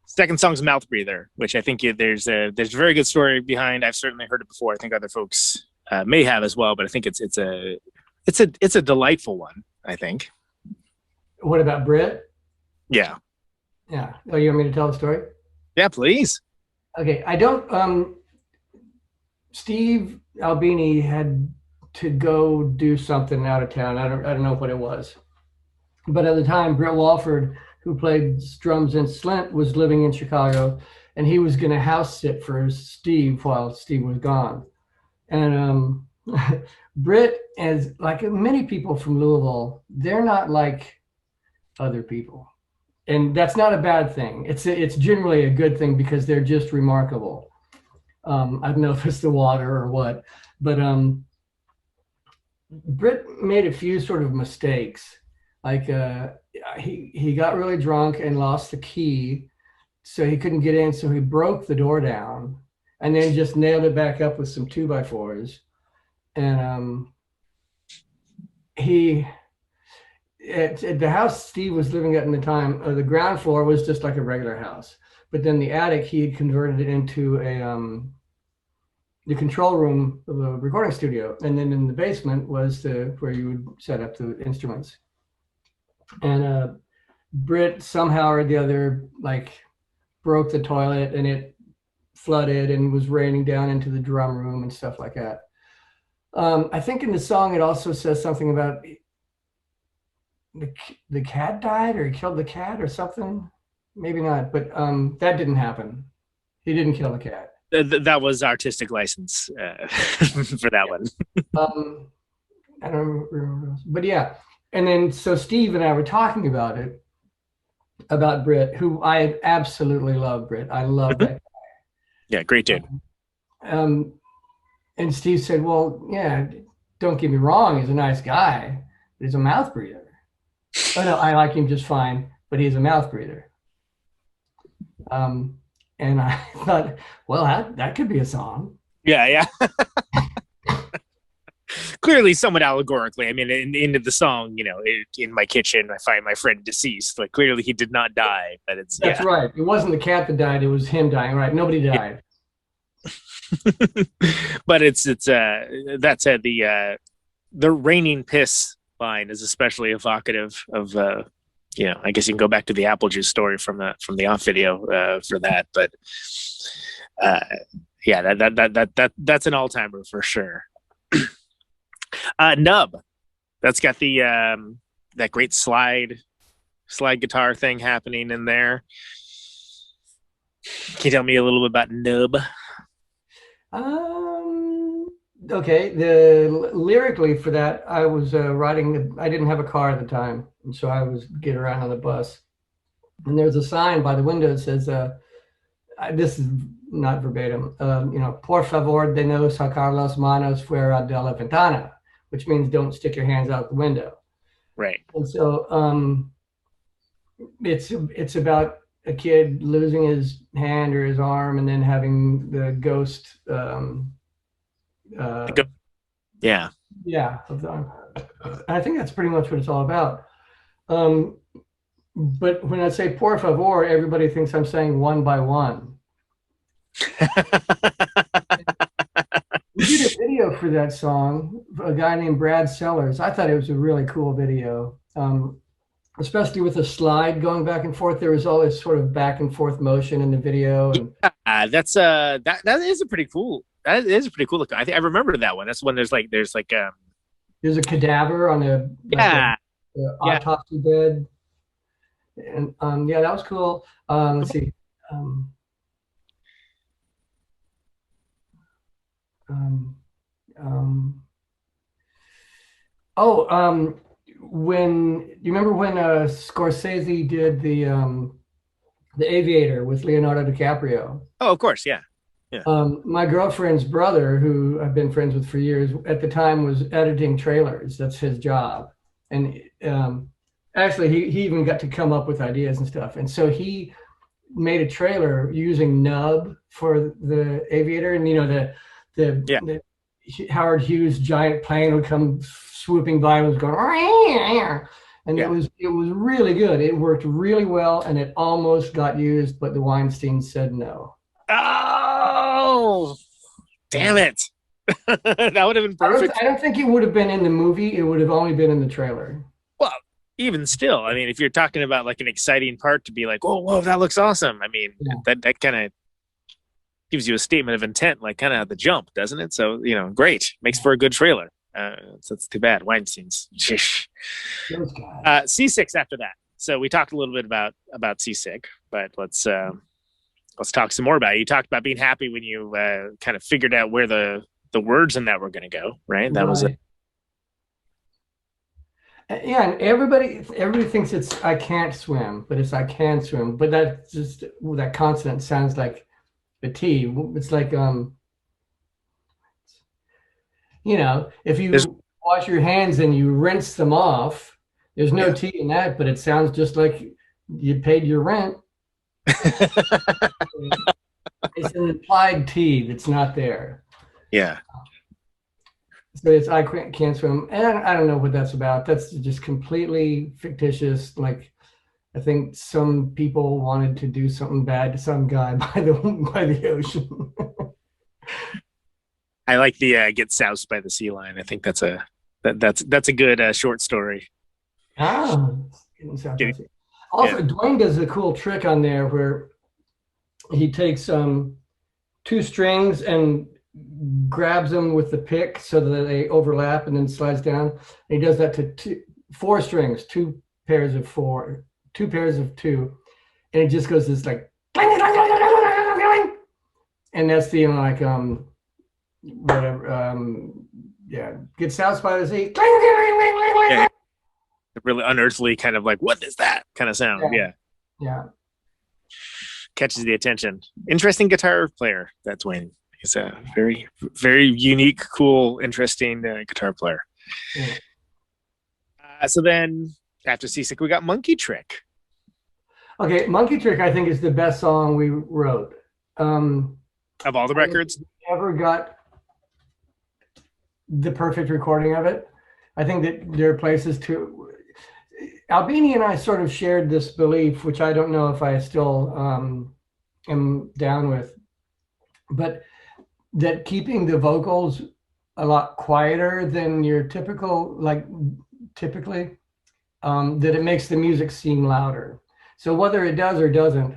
Second song's Mouth Breather, which I think there's a very good story behind. I've certainly heard it before. I think other folks may have as well, but I think it's a delightful one, I think. What about Britt? Yeah. Yeah. Oh, you want me to tell the story? Yeah, please. Okay. I don't Steve Albini had to go do something out of town. I don't know what it was. But at the time, Britt Walford, who played drums in Slint, was living in Chicago, and he was going to house sit for Steve while Steve was gone. And Britt, as like many people from Louisville, they're not like other people. And that's not a bad thing. It's generally a good thing because they're just remarkable. I don't know if it's the water or what, but Britt made a few sort of mistakes. Like he got really drunk and lost the key, so he couldn't get in. So he broke the door down and then just nailed it back up with some 2x4s. And at the house Steve was living at in the time, the ground floor was just like a regular house, but then the attic he had converted it into the control room of a recording studio, and then in the basement was where you would set up the instruments. And Britt somehow or the other like broke the toilet, and it flooded and was raining down into the drum room and stuff like that. I think in the song it also says something about the cat died, or he killed the cat or something. Maybe not, but that didn't happen. He didn't kill the cat. That was artistic license for that one. I don't remember, but yeah. And then so Steve and I were talking about it, about Britt, who I absolutely love. Britt, I love that guy. Yeah, great dude. And Steve said, "Well, yeah, don't get me wrong, he's a nice guy, but he's a mouth breather." Oh no, I like him just fine, but he's a mouth breather. And I thought, well, that could be a song. Yeah. Clearly, somewhat allegorically. I mean, into the song, in my kitchen, I find my friend deceased. Like, clearly, he did not die, but that's right. It wasn't the cat that died; it was him dying. Right? Nobody died. But that's the raining piss line is especially evocative of I guess you can go back to the apple juice story from the off video for that, but that's an all-timer for sure. Nub, that's got the that great slide guitar thing happening in there. Can you tell me a little bit about Nub? Okay, lyrically for that, I was riding. I didn't have a car at the time, and so I was getting around on the bus. And there's a sign by the window that says, this is not verbatim. Por favor, de no sacar las manos fuera de la ventana, which means don't stick your hands out the window. Right. And so it's about a kid losing his hand or his arm and then having the ghost. Yeah. Yeah. I think that's pretty much what it's all about. But when I say por favor, everybody thinks I'm saying one by one. We did a video for that song, a guy named Brad Sellers. I thought it was a really cool video, especially with the slide going back and forth. There was all this sort of back and forth motion in the video. And that is a pretty cool. That is a pretty cool look. I think I remember that one. That's when there's a cadaver on a autopsy bed. And that was cool. Let's see. When you remember when Scorsese did the Aviator with Leonardo DiCaprio? Oh, of course, yeah. My girlfriend's brother, who I've been friends with for years, at the time was editing trailers. That's his job, and actually, he even got to come up with ideas and stuff. And so he made a trailer using Nub for the Aviator, and the Howard Hughes giant plane would come swooping by and was going, and it was really good. It worked really well, and it almost got used, but the Weinstein said no. Oh, damn it! That would have been perfect. I don't think it would have been in the movie. It would have only been in the trailer. Well, even still, I mean, if you're talking about like an exciting part to be like, oh, whoa, that looks awesome. I mean, that kind of gives you a statement of intent, like kind of at the jump, doesn't it? So, great. Makes for a good trailer. So it's too bad. Weinstein's. Seasick after that. So we talked a little bit about Seasick, but let's talk some more about it. You talked about being happy when you kind of figured out where the words in that were going to go, right? That was it. Yeah, and everybody thinks it's I can't swim, but it's I can swim. But that consonant sounds like the T. It's like if you wash your hands and you rinse them off, there's no T in that, but it sounds just like you paid your rent. It's an implied T that's not there. Yeah. So it's I can't swim, and I don't know what that's about. That's just completely fictitious. Like, I think some people wanted to do something bad to some guy by the ocean. I like the get soused by the sea lion. I think that's a good short story. Also, Dwayne does a cool trick on there where he takes 2 strings and grabs them with the pick so that they overlap and then slides down. And he does that to 4 strings, 2 pairs of 4, 2 pairs of 2, and it just goes this like, and that's the gets south by the sea. Yeah. Really unearthly kind of like, what is that kind of sound? Yeah. Catches the attention. Interesting guitar player, that's Wayne. He's a very, very unique, cool, interesting guitar player. Yeah. So then after Seasick, we got Monkey Trick. Okay, Monkey Trick, I think, is the best song we wrote. Of all the records? Ever got the perfect recording of it. I think that there are places to... Albini and I sort of shared this belief, which I don't know if I still am down with, but that keeping the vocals a lot quieter than your typically, that it makes the music seem louder. So whether it does or doesn't,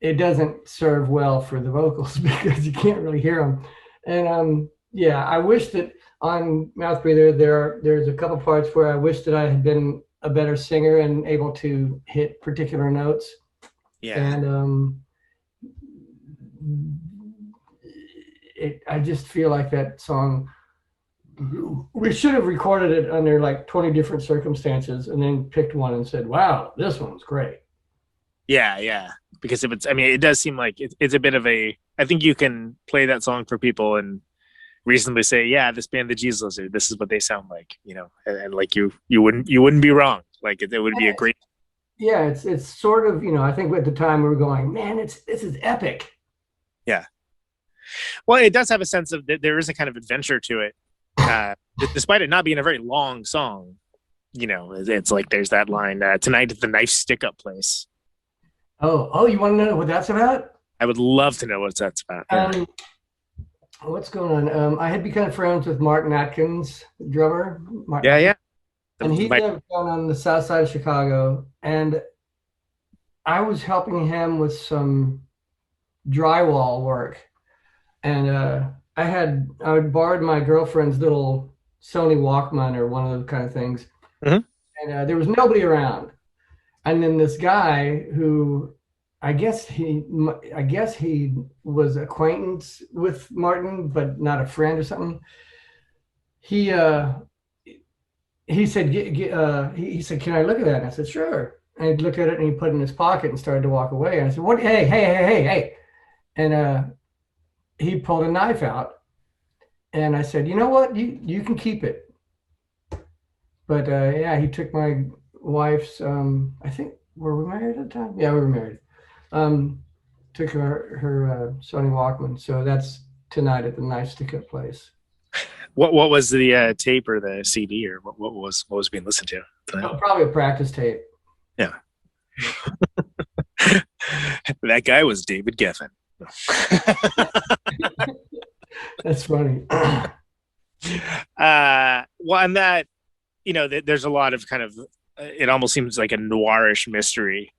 it doesn't serve well for the vocals because you can't really hear them. And I wish that on Mouth Breather, there's a couple parts where I wish that I had been a better singer and able to hit particular notes. Yeah. And I just feel like that song, we should have recorded it under like 20 different circumstances and then picked one and said, wow, this one's great. Yeah. Because if it's, I mean, it does seem like it's a bit of a. I think you can play that song for people and reasonably say, yeah, this band, the Jesus Lizard, this is what they sound like, and like you wouldn't be wrong. Like it would be a great. Yeah, it's sort of, I think at the time we were going, man, this is epic. Yeah. Well, it does have a sense of that there is a kind of adventure to it, despite it not being a very long song. It's like there's that line, tonight at the knife stick-up place. Oh, you want to know what that's about? I would love to know what that's about. Yeah. What's going on? I had become friends with Martin Atkins, the drummer. Martin. Yeah. And he lived down on the south side of Chicago, and I was helping him with some drywall work. And I had borrowed my girlfriend's little Sony Walkman or one of those kind of things. Mm-hmm. And there was nobody around. And then this guy who I guess he was acquaintance with Martin, but not a friend or something. He said, he said, can I look at that? And I said, sure. And he'd look at it and he put it in his pocket and started to walk away. And I said, what? Hey. And he pulled a knife out. And I said, you know what? You can keep it. But yeah, he took my wife's, I think, were we married at the time? Yeah, we were married. Took her Sony Walkman. So that's tonight at the knife stick-up place. What was the tape or the CD or what was being listened to? Probably a practice tape. Yeah. That guy was David Geffen. That's funny. Well, and that, there's a lot of kind of, it almost seems like a noirish mystery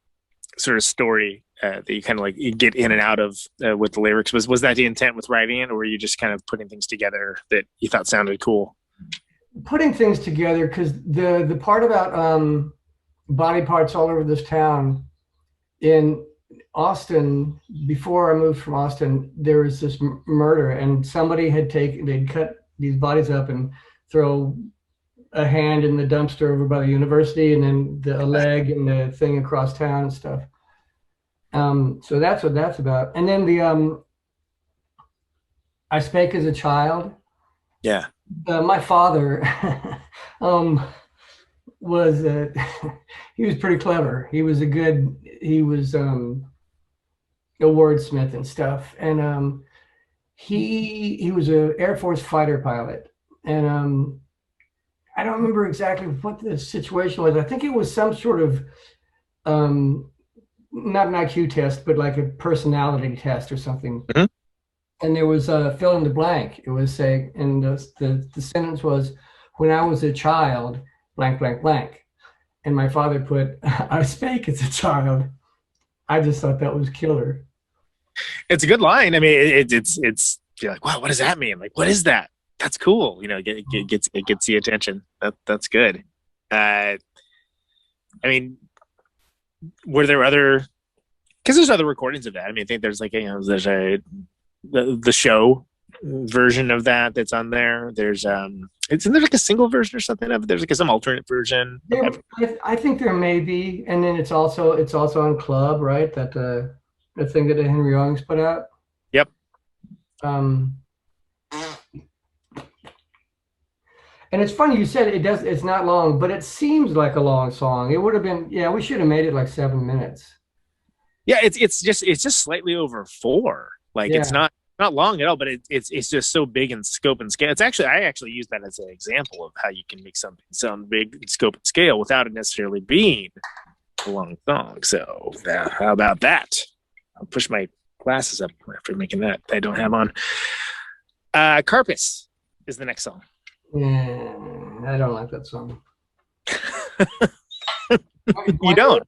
sort of story that you kind of like you get in and out of with the lyrics. Was that the intent with writing it, or were you just kind of putting things together that you thought sounded cool? Putting things together, because the part about body parts all over this town in Austin, before I moved from Austin, there was this murder, and somebody they'd cut these bodies up and throw a hand in the dumpster over by the university, and then a leg and the thing across town and stuff. So that's what that's about. And then the I spake as a child. Yeah. My father was he was pretty clever. He was a wordsmith and stuff. And he was an Air Force fighter pilot. And I don't remember exactly what the situation was. I think it was some sort of not an IQ test, but like a personality test or something. Mm-hmm. And there was a fill in the blank. It was saying, and the sentence was, when I was a child, blank, blank, blank. And my father put, I spake as a child. I just thought that was killer. It's a good line. I mean, it's you're like, wow, what does that mean? Like, what is that? That's cool. It gets the attention. That's good. I mean, were there because there's other recordings of that. I mean, I think there's like, there's the show version of that's on there. There's isn't there like a single version or something of it? There's like some alternate version. I think there may be, and then it's also on Club, right? That the thing that Henry Young's put out. Yep. And it's funny you said it's not long, but it seems like a long song. It would have been, we should have made it like 7 minutes. Yeah, it's just slightly over 4. Like it's not long at all, but it's just so big in scope and scale. I actually use that as an example of how you can make something sound big in scope and scale without it necessarily being a long song. So how about that? I'll push my glasses up after making that. I don't have on. Carpus is the next song. Yeah, I don't like that song. You don't?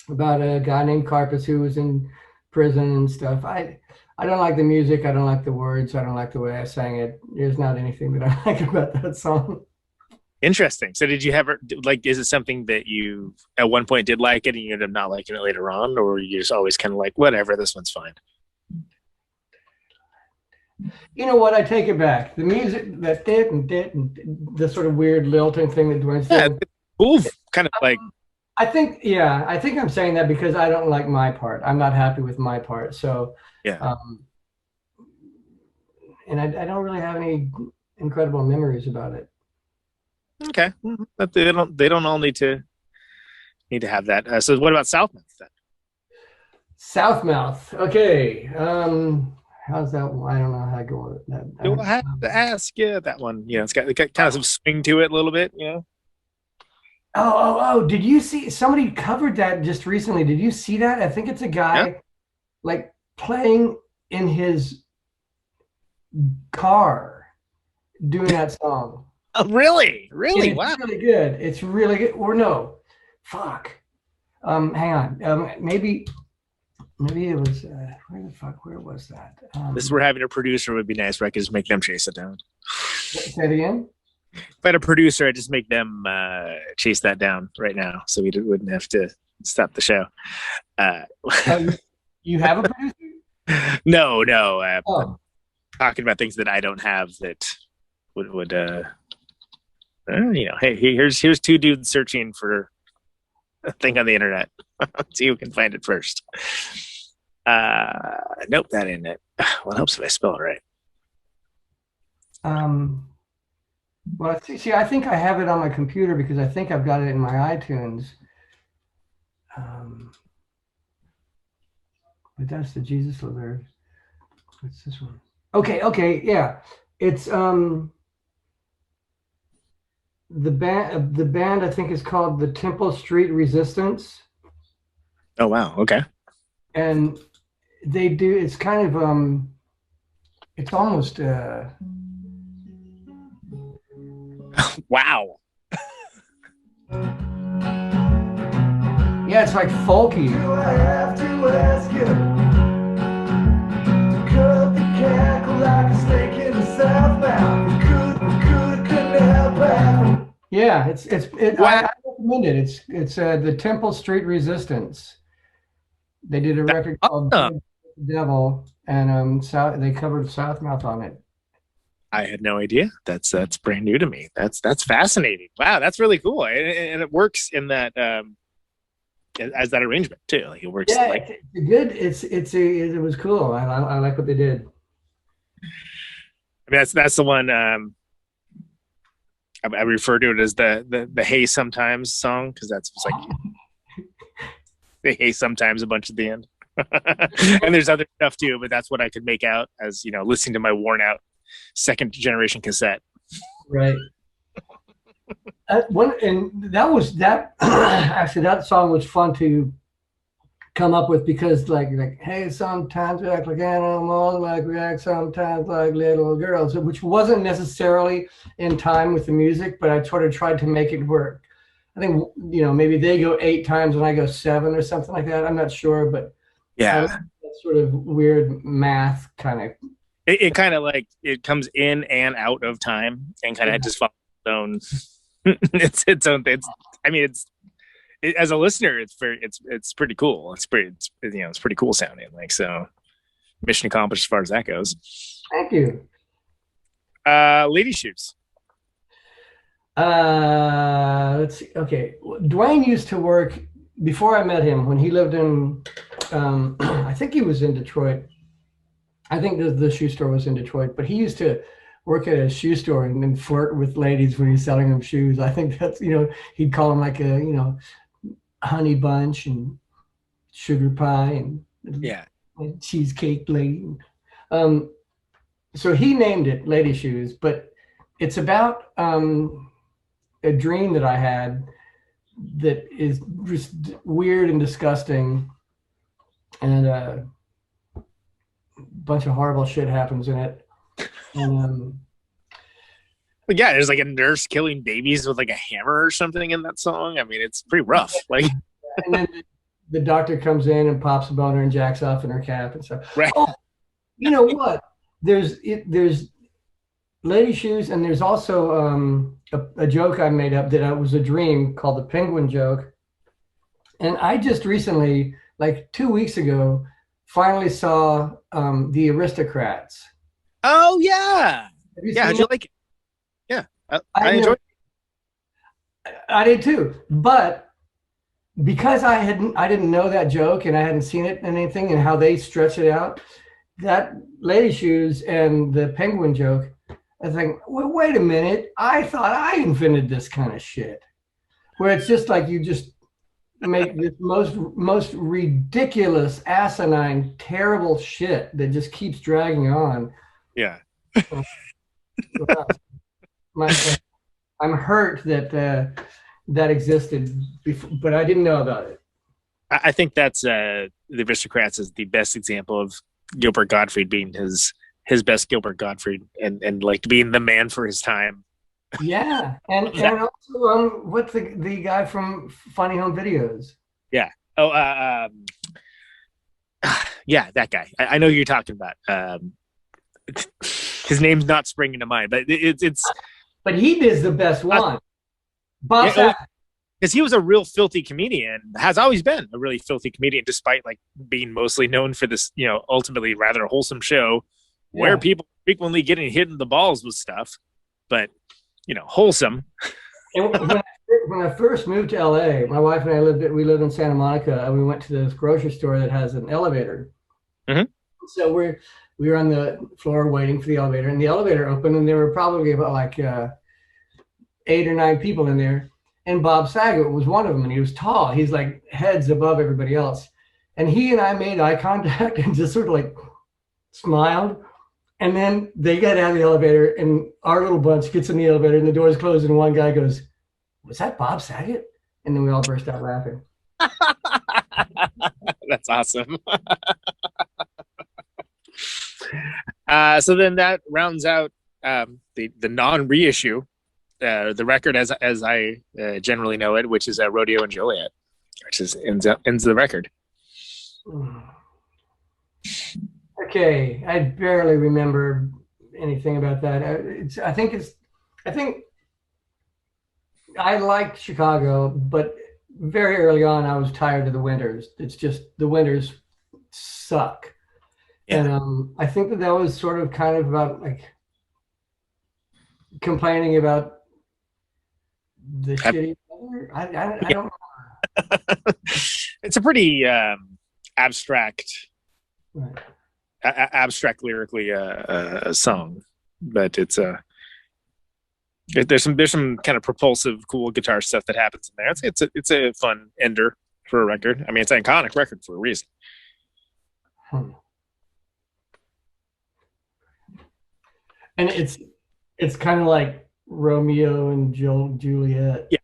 About a guy named Carpus who was in prison and stuff. I don't like the music. I don't like the words. I don't like the way I sang it. There's not anything that I like about that song. Interesting. So did you ever is it something that you at one point did like it and you ended up not liking it later on, or you just always kind of like, whatever, this one's fine? You know what? I take it back. The music, that did and the sort of weird lilting thing that Dwayne's doing. Cool. Kind of like I think I'm saying that because I don't like my part. I'm not happy with my part. So, Yeah. And I don't really have any incredible memories about it. Okay. But they don't all need to have that. So what about Southmouth then? Southmouth. Okay. How's that one? I don't know how to go with that. You'll have to ask. Yeah, that one. You know, it's got kind of some swing to it a little bit. You know. Oh! Did you see somebody covered that just recently? Did you see that? I think it's a guy like playing in his car doing that song. Oh, really? It's Wow. really good. It's really good. Or no, fuck. Hang on. Maybe it was. Where was that? This is where having a producer would be nice, where I could just make them chase it down. Say it again. If I had a producer, I'd just make them chase that down right now, so we wouldn't have to stop the show. You have a producer? No. Oh. I'm talking about things that I don't have that would you know. Hey, here's two dudes searching for a thing on the internet. See who can find it first. Nope, that ain't it. What helps if I spell it right? Well, see, I think I have it on my computer because I think I've got it in my iTunes. But that's the Jesus Lizard. What's this one? Okay, yeah. It's the band I think is called the Temple Street Resistance. Oh wow, okay. And they do, it's kind of it's almost Wow. yeah, it's like folky. Do I have to ask you to cut the cackle like a snake in the Southbound? Couldn't help it. Yeah, Wow. I recommend it. It's the Temple Street Resistance. They did a record called Devil, and they covered Southmouth on it. I had no idea. That's brand new to me. That's fascinating. Wow, that's really cool, and it works in that as that arrangement too. Like it works. Yeah, like it's good. It was cool. I like what they did. I mean, that's the one. I refer to it as the "Hey Sometimes" song because that's like the "Hey Sometimes" a bunch at the end. And there's other stuff too, but that's what I could make out as listening to my worn out second generation cassette. Right. And that was that. Actually, that song was fun to come up with because, like, hey, sometimes we act like animals, like we act sometimes like little girls, which wasn't necessarily in time with the music, but I sort of tried to make it work. I think maybe they go 8 times and I go 7 or something like that. I'm not sure, but yeah, that sort of weird math kind of. It kind of like it comes in and out of time and kind of just follows its own. its own. I mean, as a listener, it's pretty cool. It's pretty cool sounding. Like, so, mission accomplished as far as that goes. Thank you. Lady Shoes. Let's see. Okay, Dwayne used to work before I met him when he lived in. I think he was in Detroit. I think the shoe store was in Detroit, but he used to work at a shoe store and then flirt with ladies when he's selling them shoes. I think that's, he'd call them like a, honey bunch and sugar pie and cheesecake lady. So he named it Lady Shoes, but it's about a dream that I had that is just weird and disgusting, and a bunch of horrible shit happens in it. And But yeah, there's like a nurse killing babies with like a hammer or something in that song. I mean, it's pretty rough. Like, and then the doctor comes in and pops a boner and jacks off in her cap and stuff. Right. Oh, you know what? There's Lady Shoes, and there's also a joke I made up that was a dream called the penguin joke. And I just recently, like 2 weeks ago, finally saw The Aristocrats. oh yeah, yeah. How'd you like it? Yeah, I enjoyed it. I did too, but because I didn't know that joke and I hadn't seen it in anything and how they stretch it out. That Lady Shoes and the penguin joke, I think, well, wait a minute, I thought I invented this kind of shit. Where it's just like you just make this most ridiculous, asinine, terrible shit that just keeps dragging on. Yeah. I'm hurt that that existed before, but I didn't know about it. I think that's The Aristocrats is the best example of Gilbert Gottfried being his best Gilbert Gottfried and like being the man for his time. Yeah, and also what's the guy from Funny Home Videos? Yeah. Oh, yeah, that guy. I know who you're talking about. His name's not springing to mind, but it's. But he is the best one. Bob Saget. Because he was a real filthy comedian, has always been a really filthy comedian, despite like being mostly known for this, ultimately rather wholesome show where people frequently getting hit in the balls with stuff, but wholesome. And when I first moved to LA, my wife and I lived in Santa Monica, and we went to this grocery store that has an elevator. Mm-hmm. So we were on the floor waiting for the elevator, and the elevator opened, and there were probably about like 8 or 9 people in there. And Bob Saget was one of them, and he was tall. He's like heads above everybody else. And he and I made eye contact and just sort of like smiled. And then they got out of the elevator, and our little bunch gets in the elevator, and the doors close, and one guy goes, "Was that Bob Saget?" And then we all burst out laughing. That's awesome. So then that rounds out the non-reissue. The record as I generally know it, which is Rodeo and Juliet, which ends the record. Okay, I barely remember anything about that. I think I liked Chicago, but very early on I was tired of the winters. It's just the winters suck. Yeah. And I think that was sort of kind of about like complaining about the shitty weather. I don't know. It's a pretty abstract, right. Abstract lyrically song, but it's there's some kind of propulsive, cool guitar stuff that happens in there. It's a fun ender for a record. I mean, it's an iconic record for a reason. And it's kind of like Romeo and Juliet. Yeah.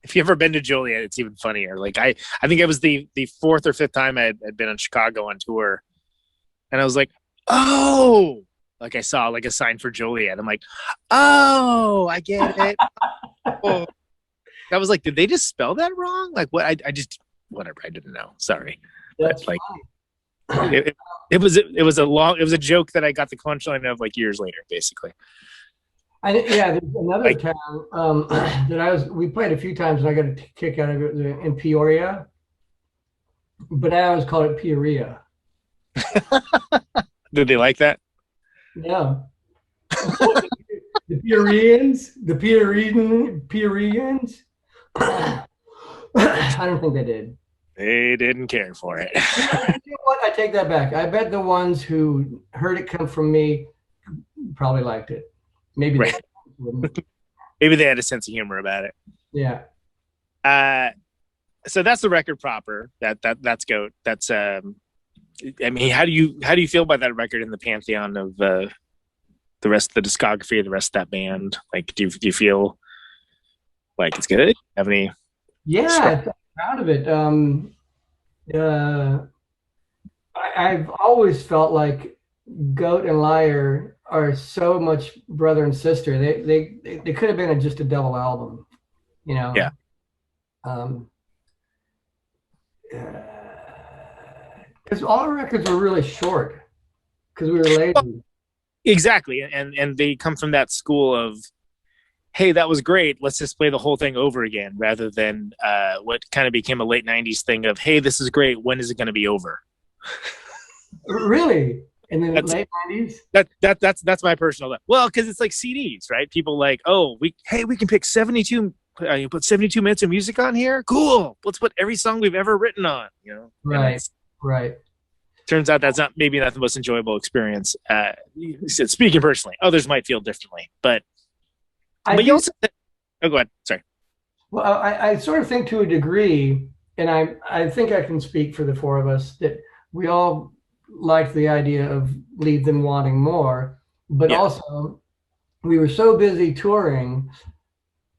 If you've ever been to Juliet, it's even funnier. Like I think it was the 4th or 5th time I had been in Chicago on tour, and I was like, oh, like I saw like a sign for Juliet. I'm like, oh, I get it. Oh. I was like, did they just spell that wrong? Like what? I just whatever. I didn't know. Sorry. That's but, like it was a joke that I got the punchline of like years later, basically. There's another town that we played a few times, and I got a kick out of it in Peoria, but I always called it Peoria. Did they like that? No. The Peoreans. I don't think they did. They didn't care for it. You know what? I take that back. I bet the ones who heard it come from me probably liked it. Maybe right. Maybe they had a sense of humor about it. Yeah. So that's the record proper. That's GOAT. That's I mean, how do you feel about that record in the pantheon of the rest of the discography of the rest of that band? Like, do you feel like it's good? Have any? Yeah, I'm proud of it. I've always felt like Goat and Liar are so much brother and sister. They could have been just a double album, Yeah. Because all our records were really short because we were lazy. Well, exactly, and they come from that school of, hey, that was great, let's just play the whole thing over again, rather than what kind of became a late 90s thing of, hey, this is great, when is it going to be over? Really? In the late 90s? That's my personal, well, because it's like CDs, right? People like, oh, we can pick 72 You put 72 minutes of music on here. Cool. Let's put every song we've ever written on. You know, Right. Turns out that's not the most enjoyable experience. Speaking personally, others might feel differently, but you also. Oh, go ahead. Sorry. Well, I sort of think to a degree, and I think I can speak for the four of us, that we all liked the idea of Leave Them Wanting More, but also we were so busy touring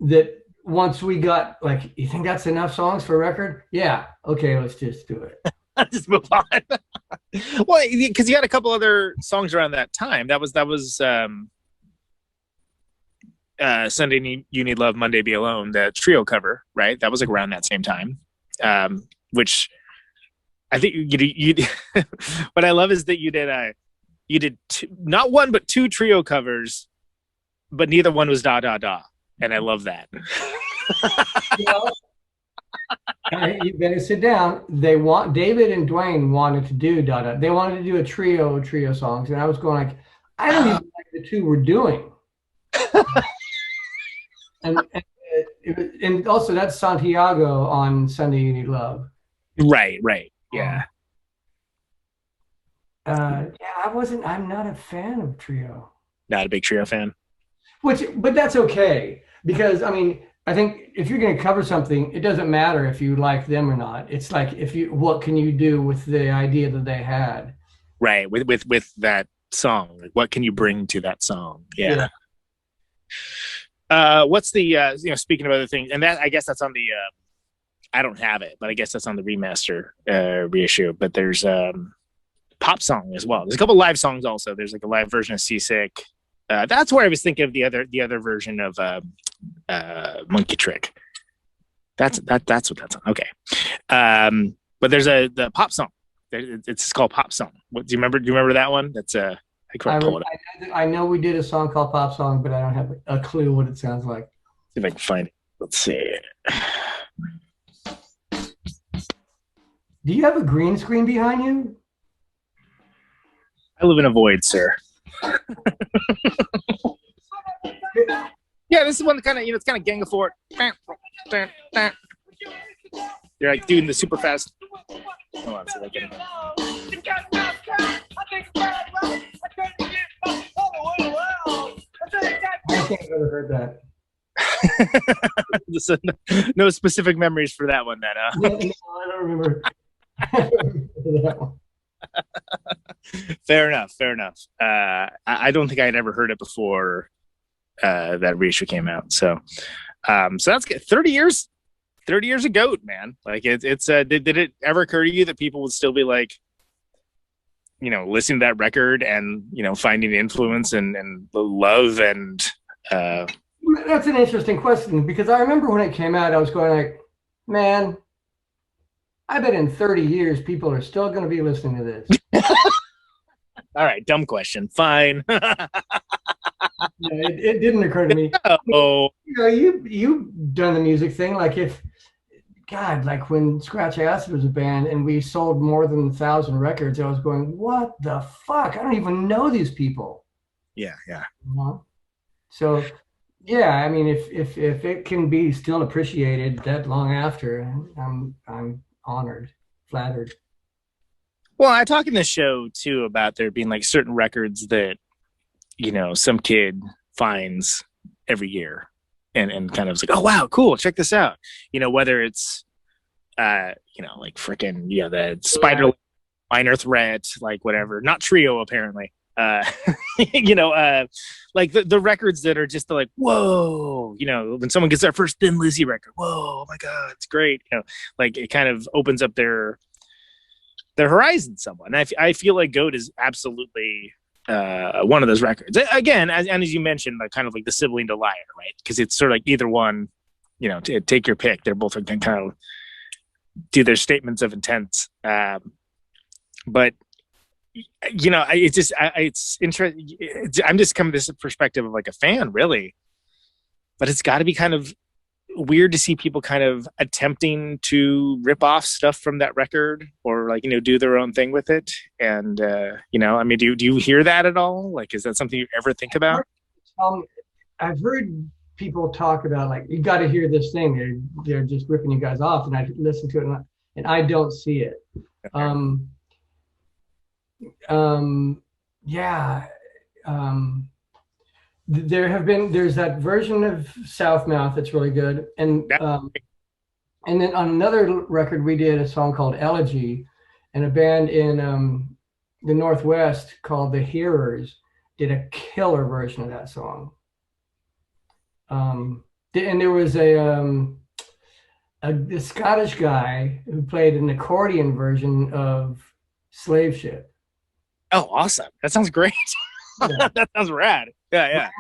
that once we got like, you think that's enough songs for a record? Yeah. Okay, let's just do it. Just move on. Well, because you had a couple other songs around that time. That was Sunday You Need Love, Monday Be Alone, the trio cover, right? That was like around that same time. Which I think you what I love is that you did not one but two trio covers, but neither one was Da Da Da, and I love that. You better sit down. David and Dwayne wanted to do Da Da. They wanted to do a trio songs, and I was going like, I don't even like the two we're doing. and also that's Santiago on Sunday You Need Love. Right. Yeah. I'm not a fan of trio. Not a big trio fan. But that's okay, because I mean, I think if you're going to cover something, it doesn't matter if you like them or not. It's like what can you do with the idea that they had? Right. With that song, like what can you bring to that song? Yeah. What's the speaking of other things, and that I guess that's on the I don't have it, but I guess that's on the remaster reissue. But there's pop song as well. There's a couple live songs also. There's like a live version of Seasick. That's where I was thinking of the other version of Monkey Trick. That's what that's on. Okay. But there's the pop song. It's called Pop Song. What do you remember that one? That's I know we did a song called Pop Song, but I don't have a clue what it sounds like. See if I can find it. Let's see. Do you have a green screen behind you? I live in a void, sir. Yeah, this is one that kind of, it's kind of Gang of Four. You're like doing the super fast. Hold on, so I can. I think I've ever heard that. So no specific memories for that one, then. No, I don't remember. That one. Fair enough. I don't think I had ever heard it before that reissue came out. So that's good. 30 years ago, man. Like it's did it ever occur to you that people would still be like, listening to that record and finding influence and love and That's an interesting question, because I remember when it came out, I was going like, man, I bet in 30 years people are still going to be listening to this. All right, dumb question. Fine. It didn't occur to me. Oh, you've done the music thing. Like like when Scratch Acid was a band and we sold more than 1,000 records, I was going, what the fuck? I don't even know these people. Yeah. So, yeah, I mean, if it can be still appreciated that long after, I'm honored, flattered. Well, I talk in this show too about there being like certain records that some kid finds every year and kind of like, oh wow, cool, check this out. Whether it's like freaking the Spider Minor Threat, like whatever, not Trio apparently. Like the records that are just like, whoa, when someone gets their first Thin Lizzy record, whoa, oh my god, it's great. Like it kind of opens up their horizon somewhat. And I feel like Goat is absolutely one of those records. Again, as you mentioned, like kind of like the sibling to Liar, right? Because it's sort of like either one, take your pick. They're both can kind of do their statements of intent. But it's interesting. I'm just coming to this perspective of like a fan, really. But it's got to be kind of weird to see people kind of attempting to rip off stuff from that record or like, do their own thing with it. And, I mean, do you hear that at all? Like, is that something you ever think about? I've heard people talk about like, you got to hear this thing. They're just ripping you guys off, and I listen to it, and I don't see it. Yeah. There's that version of Southmouth that's really good, and then on another record we did a song called Elegy, and a band in the Northwest called The Hearers did a killer version of that song. And there was a Scottish guy who played an accordion version of Slave Ship. Oh, awesome! That sounds great. Yeah. That sounds rad. Yeah.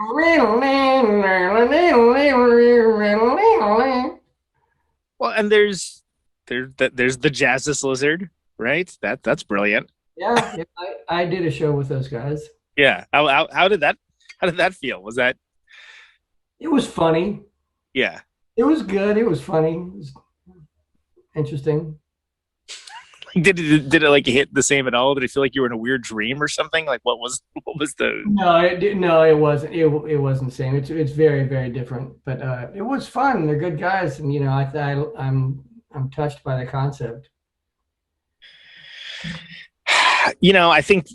Well, and there's the Jazzist Lizard, right? That's brilliant. Yeah, I did a show with those guys. Yeah. How did that feel? Was that? It was funny. Yeah. It was good. It was funny. It was interesting. Did it like hit the same at all? Did it feel like you were in a weird dream or something? Like what was the? No, it wasn't. It wasn't the same. It's very, very different. But it was fun. They're good guys, and I'm touched by the concept. I think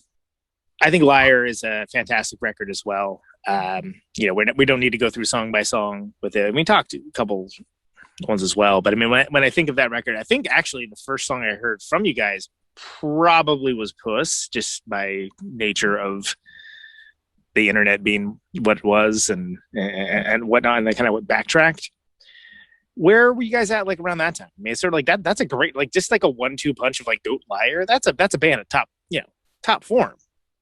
Liar is a fantastic record as well. We don't need to go through song by song with it. We talked a couple ones as well, but I mean, when I think of that record, I think actually the first song I heard from you guys probably was Puss, just by nature of the internet being what it was and whatnot, and I kind of backtracked. Where were you guys at like around that time? I mean, it's sort of like that. That's a great, like, just like a 1-2 punch of like Goat Liar. That's a band of top form,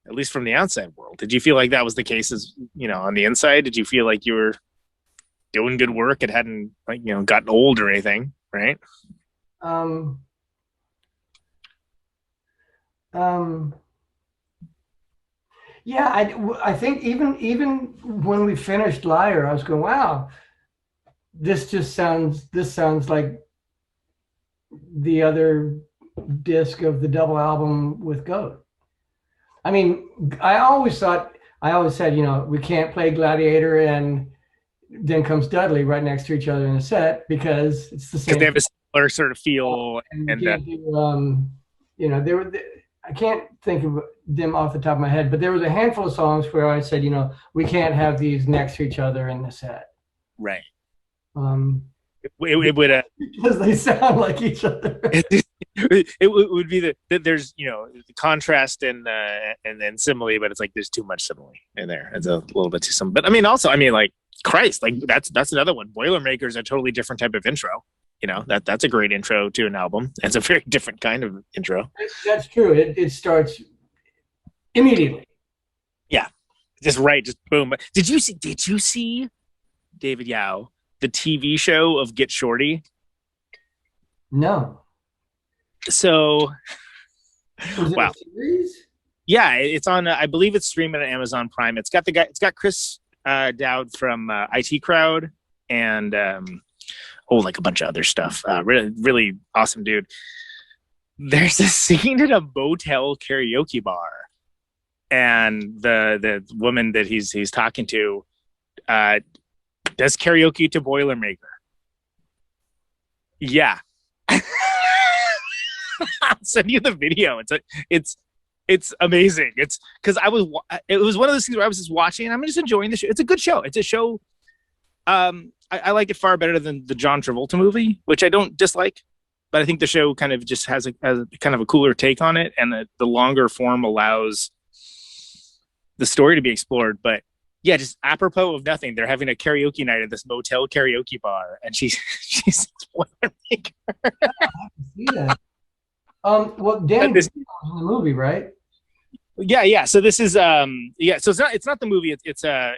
at least from the outside world. Did you feel like that was the case as, on the inside? Did you feel like you were doing good work? It hadn't gotten old or anything, right? Yeah, I think even when we finished Liar, I was going, wow, this sounds like the other disc of the double album with Goat. I mean, I always said, we can't play Gladiator and then comes Dudley right next to each other in a set because it's the same. Because they have a similar sort of feel. I can't think of them off the top of my head, but there was a handful of songs where I said, we can't have these next to each other in the set. Right. It would because they sound like each other. It would be that there's the contrast and simile, but it's like there's too much simile in there. It's a little bit too simple. But I mean, also, like Christ, like that's another one. Boilermaker is a totally different type of intro. That's a great intro to an album. It's a very different kind of intro. That's true. It starts immediately. Yeah, just boom. Did you see David Yow, the TV show of Get Shorty? No. So, was it wow. a series? Yeah, it's on. I believe it's streaming on Amazon Prime. It's got Chris Dowd from IT Crowd and like a bunch of other stuff. Really, really awesome dude. There's a scene at a motel karaoke bar, and the woman that he's talking to does karaoke to Boilermaker. Yeah. I'll send you the video. It's amazing. It's because it was one of those things where I was just watching and I'm just enjoying the show. It's a good show. It's a show. I like it far better than the John Travolta movie, which I don't dislike, but I think the show kind of just has a kind of a cooler take on it, and the longer form allows the story to be explored. But yeah, just apropos of nothing, they're having a karaoke night at this motel karaoke bar, and she's Boilermaker. See that. Well, Dan was in the movie, right? Yeah. So this is so it's not the movie. It's an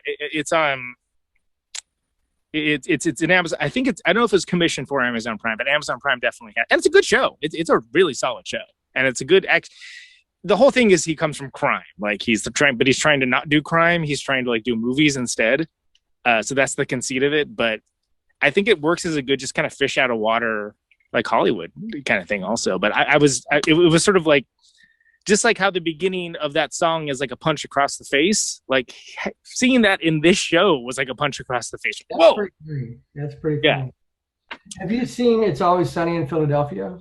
Amazon. I think I don't know if it's commissioned for Amazon Prime, but Amazon Prime definitely has, and it's a good show. It's a really solid show, and it's a good the whole thing is he comes from crime, like he's trying to not do crime. He's trying to like do movies instead. So that's the conceit of it. But I think it works as a good just kind of fish out of water, like Hollywood kind of thing also. But it was sort of like just like how the beginning of that song is like a punch across the face, like seeing that in this show was like a punch across the face. That's Whoa. pretty funny. That's pretty Yeah. funny. Have you seen It's Always Sunny in Philadelphia?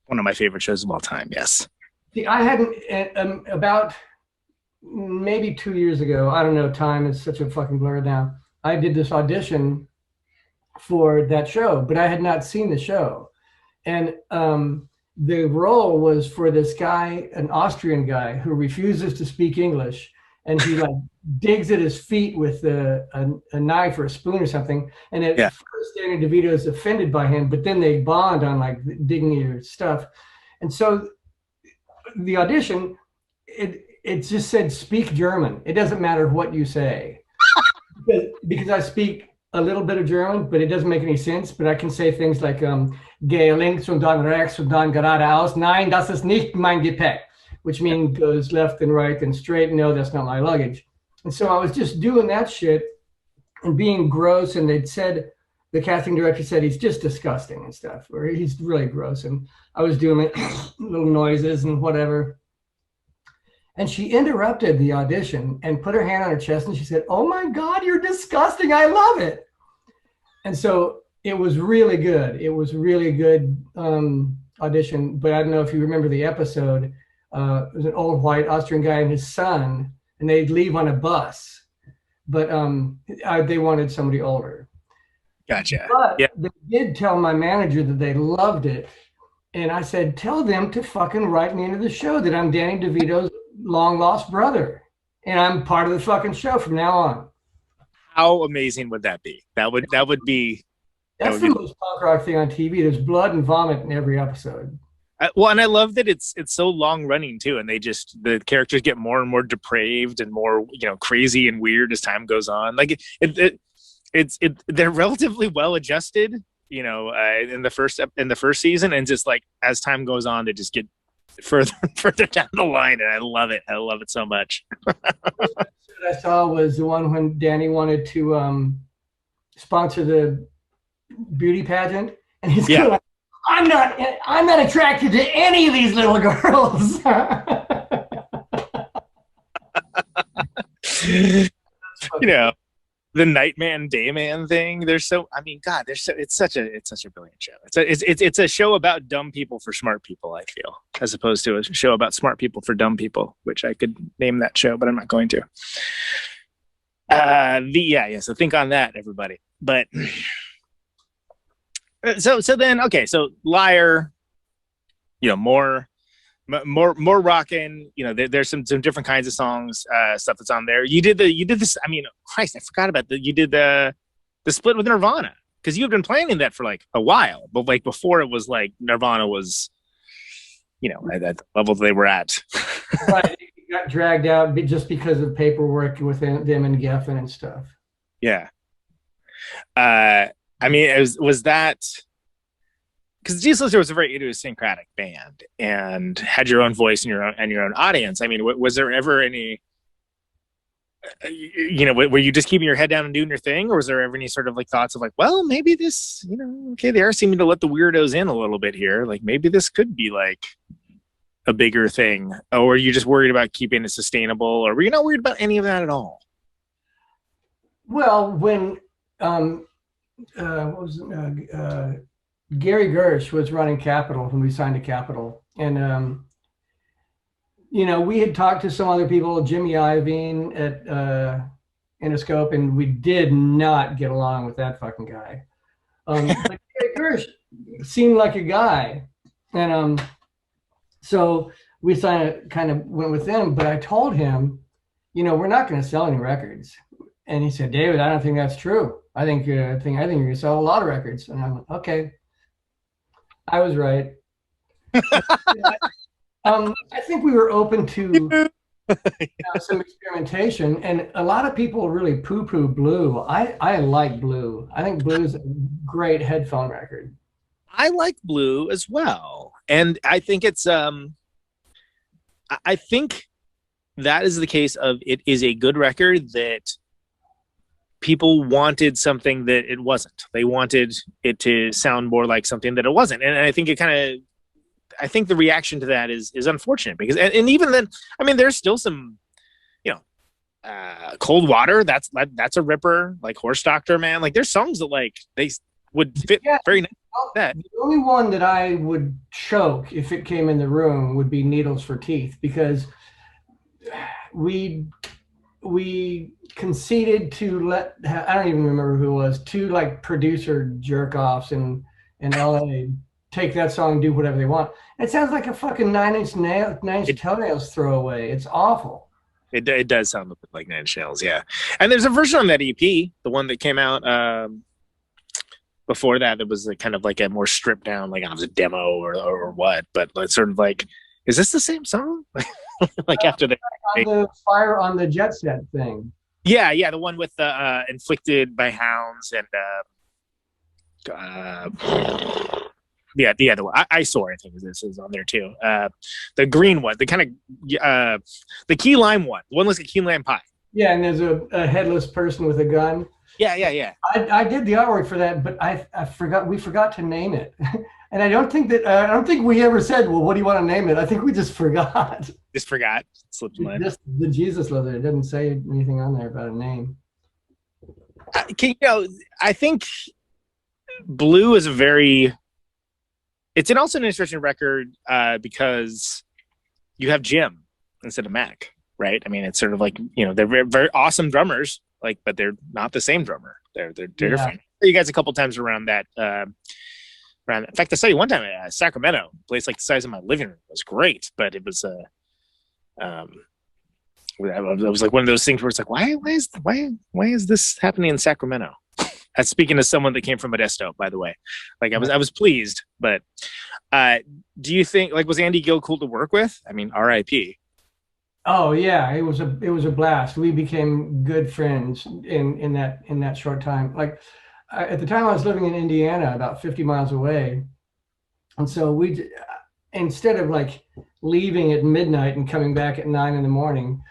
One of my favorite shows of all time. Yes. See, I hadn't, about maybe 2 years ago, I don't know, time is such a fucking blur now. I did this audition for that show, but I had not seen the show. And the role was for this guy, an Austrian guy who refuses to speak English. And he like digs at his feet with a knife or a spoon or something. And at first, Danny DeVito is offended by him, but then they bond on like digging your stuff. And so the audition, it just said speak German. It doesn't matter what you say. because I speak a little bit of German, but it doesn't make any sense. But I can say things like gehe links und dann rechts und dann geradeaus. Nein, das ist nicht mein Gepäck, which means goes left and right and straight. No, that's not my luggage. And so I was just doing that shit and being gross. And they'd said, the casting director said he's just disgusting and stuff, or he's really gross. And I was doing little noises and whatever. And she interrupted the audition and put her hand on her chest and she said, "Oh my God, you're disgusting. I love it." And so it was really good. It was really good audition. But I don't know if you remember the episode. It was an old white Austrian guy and his son, and they'd leave on a bus. But they wanted somebody older. Gotcha. But they did tell my manager that they loved it. And I said, tell them to fucking write me into the show that I'm Danny DeVito's long lost brother. And I'm part of the fucking show from now on. How amazing would that be? That would be. That's the most punk rock thing on TV. There's blood and vomit in every episode. Well, and I love that it's so long running too, and the characters get more and more depraved and more crazy and weird as time goes on. Like they're relatively well adjusted, in the first season, and just like as time goes on, they just get further down the line, and I love it. I love it so much. What I saw was the one when Danny wanted to sponsor the beauty pageant, and he's going, I'm not attracted to any of these little girls. The Nightman Dayman thing. It's such a brilliant show. It's a show about dumb people for smart people, I feel, as opposed to a show about smart people for dumb people, which I could name that show, but I'm not going to. So think on that, everybody. But so then, okay, so Liar, more rocking, there's some different kinds of songs, stuff that's on there. You did this, Christ, I forgot about you did the split with Nirvana, because you've been planning that for like a while, but like before it was like Nirvana was, at the level they were at. Right, it got dragged out just because of paperwork with them and Geffen and stuff. Yeah. Was that because Jesus Lister was a very idiosyncratic band and had your own voice and your own audience. I mean, was there ever any, were you just keeping your head down and doing your thing, or was there ever any sort of like thoughts of like, well, maybe this, okay, they are seeming to let the weirdos in a little bit here. Like maybe this could be like a bigger thing, or were you just worried about keeping it sustainable, or were you not worried about any of that at all? Well, when Gary Gersh was running Capitol when we signed to Capitol, and we had talked to some other people, Jimmy Iovine at Interscope, and we did not get along with that fucking guy. But Gary Gersh seemed like a guy, and so we kind of went with them. But I told him, we're not going to sell any records, and he said, "David, I don't think that's true. I think you're going to sell a lot of records." And I'm like, okay. I was right. I think we were open to some experimentation, and a lot of people really poo-poo Blue. I like Blue. I think Blue is a great headphone record. I like Blue as well, and I think it's I think that is the case of it is a good record that people wanted something that it wasn't. They wanted it to sound more like something that it wasn't. And I think it kind of I think the reaction to that is unfortunate because and even then, I mean, there's still some, Cold Water. That's a ripper. Like Horse Doctor, man. Like there's songs that like they would fit very nice with that. The only one that I would choke if it came in the room would be Needles for Teeth, because we conceded to I don't even remember who it was, two like producer jerk offs in LA take that song and do whatever they want. It sounds like a fucking Nine Inch Toenails throwaway. It's awful. It does sound a bit like Nine Inch Nails, yeah. And there's a version on that EP, the one that came out before that. It was kind of like a more stripped down, like it was a demo or what. But it's sort of like, is this the same song? Like after the Fire on the Jet Set thing. Yeah, the one with the Inflicted by Hounds and the other one. Eyesore, I think this is on there too. The green one, the kind of the key lime one. The one looks like key lime pie. Yeah, and there's a headless person with a gun. Yeah. I did the artwork for that, but I forgot. We forgot to name it, and I don't think we ever said, well, what do you want to name it? I think we just forgot. Slipped my mind. Just the Jesus Leather. It didn't say anything on there about a name. I think Blue is it's also an interesting record because you have Jim instead of Mac, right? I mean, it's sort of like, they're very, very awesome drummers, but they're not the same drummer. They're different. You guys a couple times around that. In fact, I saw you one time at Sacramento, place like the size of my living room. It was great, but it was it was like one of those things where it's like, why is this happening in Sacramento? That's speaking to someone that came from Modesto, by the way. Like I was pleased, but do you think was Andy Gill cool to work with? I mean, R.I.P. Oh yeah, it was a blast. We became good friends in that short time. At the time I was living in Indiana, about 50 miles away, and so we, instead of leaving at midnight and coming back at 9 a.m,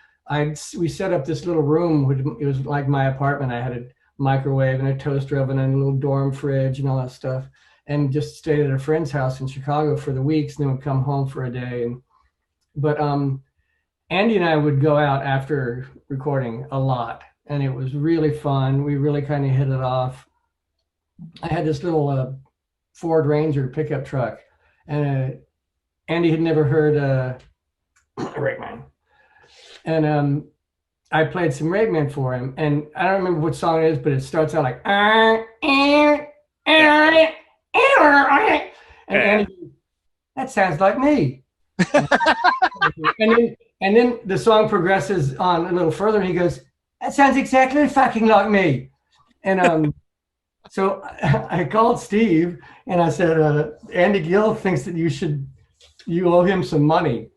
we set up this little room. It was like my apartment. I had a microwave and a toaster oven and a little dorm fridge and all that stuff, and just stayed at a friend's house in Chicago for the weeks, and then would come home for a day. But Andy and I would go out after recording a lot, and it was really fun. We really kind of hit it off. I had this little Ford Ranger pickup truck, and Andy had never heard Rakeman, and I played some Rakeman for him, and I don't remember what song it is, but it starts out like and Andy goes, that sounds like me. and then the song progresses on a little further, and he goes, that sounds exactly fucking like me. And so I called Steve and I said, Andy Gill thinks that you owe him some money.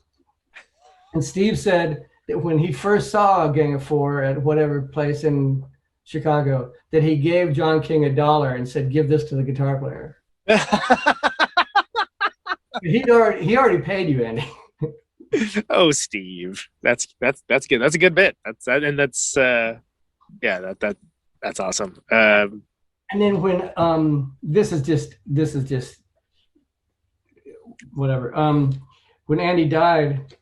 And Steve said that when he first saw Gang of Four at whatever place in Chicago, that he gave John King $1 and said, give this to the guitar player. He already paid you, Andy. Oh, Steve, that's good. That's a good bit. That's awesome. And then when this is just whatever. When Andy died,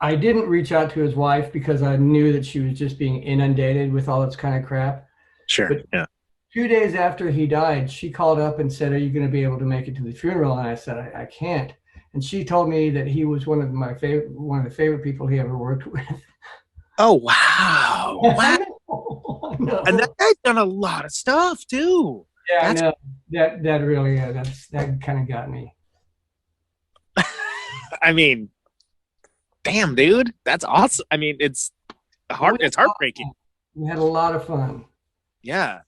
I didn't reach out to his wife because I knew that she was just being inundated with all this kind of crap. Sure. But yeah. 2 days after he died, she called up and said, are you going to be able to make it to the funeral? And I said, I can't. And she told me that he was one of the favorite people he ever worked with. Oh, wow. Wow. No. And that guy's done a lot of stuff too. Yeah, I know. That really, that kind of got me. I mean, damn, dude, that's awesome. I mean, it's heartbreaking. We had a lot of fun. Yeah.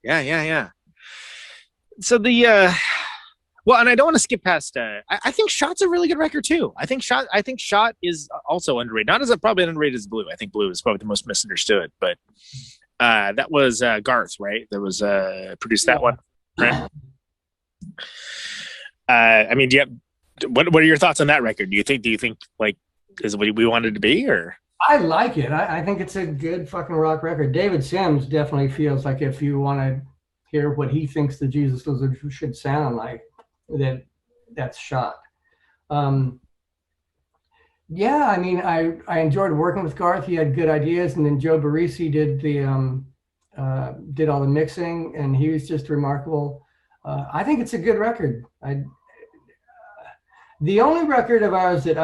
So well, and I don't want to skip past. I think Shot's a really good record too. I think Shot is also underrated. Not as probably underrated as Blue. I think Blue is probably the most misunderstood. But that was Garth, right? That was produced that one, right? I mean, what are your thoughts on that record? Do you think is it what we wanted to be, or? I like it. I think it's a good fucking rock record. David Sims definitely feels like if you want to hear what he thinks the Jesus Lizard should sound like, that's Shot. Yeah, I mean, I enjoyed working with Garth. He had good ideas, and then Joe Barisi did all the mixing, and he was just remarkable. I think it's a good record. The only record of ours that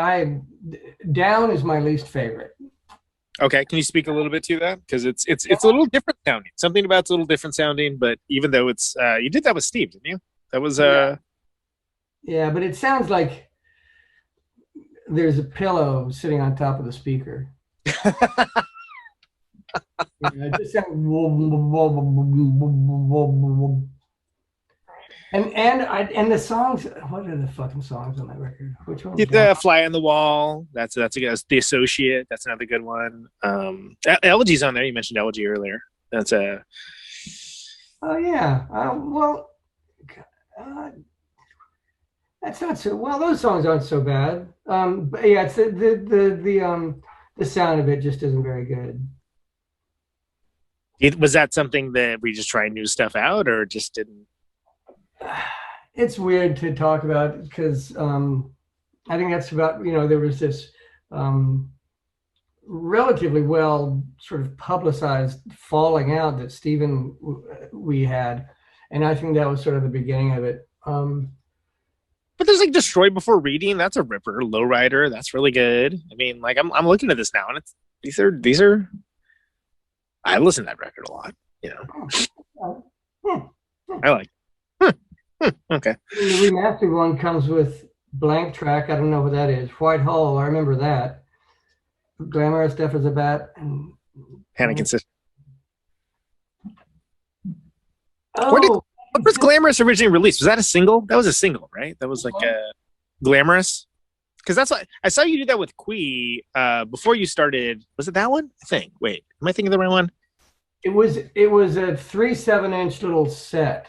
Down is my least favorite. Okay, can you speak a little bit to that? Because it's a little different sounding. Something about it's a little different sounding, but even though it's you did that with Steve, didn't you? That was Yeah, but it sounds like there's a pillow sitting on top of the speaker. It just sounds and the songs. What are the fucking songs on that record? Which one? the Fly on the Wall. That's The Associate. That's another good one. Elegy's on there. You mentioned Elegy earlier. That's a. Oh yeah. That's not so well. Those songs aren't so bad. But yeah, it's the sound of it just isn't very good. Was that something that we just try new stuff out, or just didn't? It's weird to talk about because I think that's about there was this relatively well sort of publicized falling out that Stephen we had, and I think that was sort of the beginning of it. But there's like Destroy Before Reading. That's a ripper. Lowrider. That's really good. I mean, like I'm looking at this now, and these are. I listen to that record a lot. I like. Okay. The remastered one comes with Blank Track. I don't know what that is. White Hole. I remember that. Glamorous Deaf as a Bat. And Panic and Sister. Oh. What was Glamorous originally released? Was that a single? That was a single, right? That was like Glamorous. Because that's what I saw you do that with Quee before you started. Was it that one? I think. Wait, am I thinking of the right one? It was a 3/7-inch little set.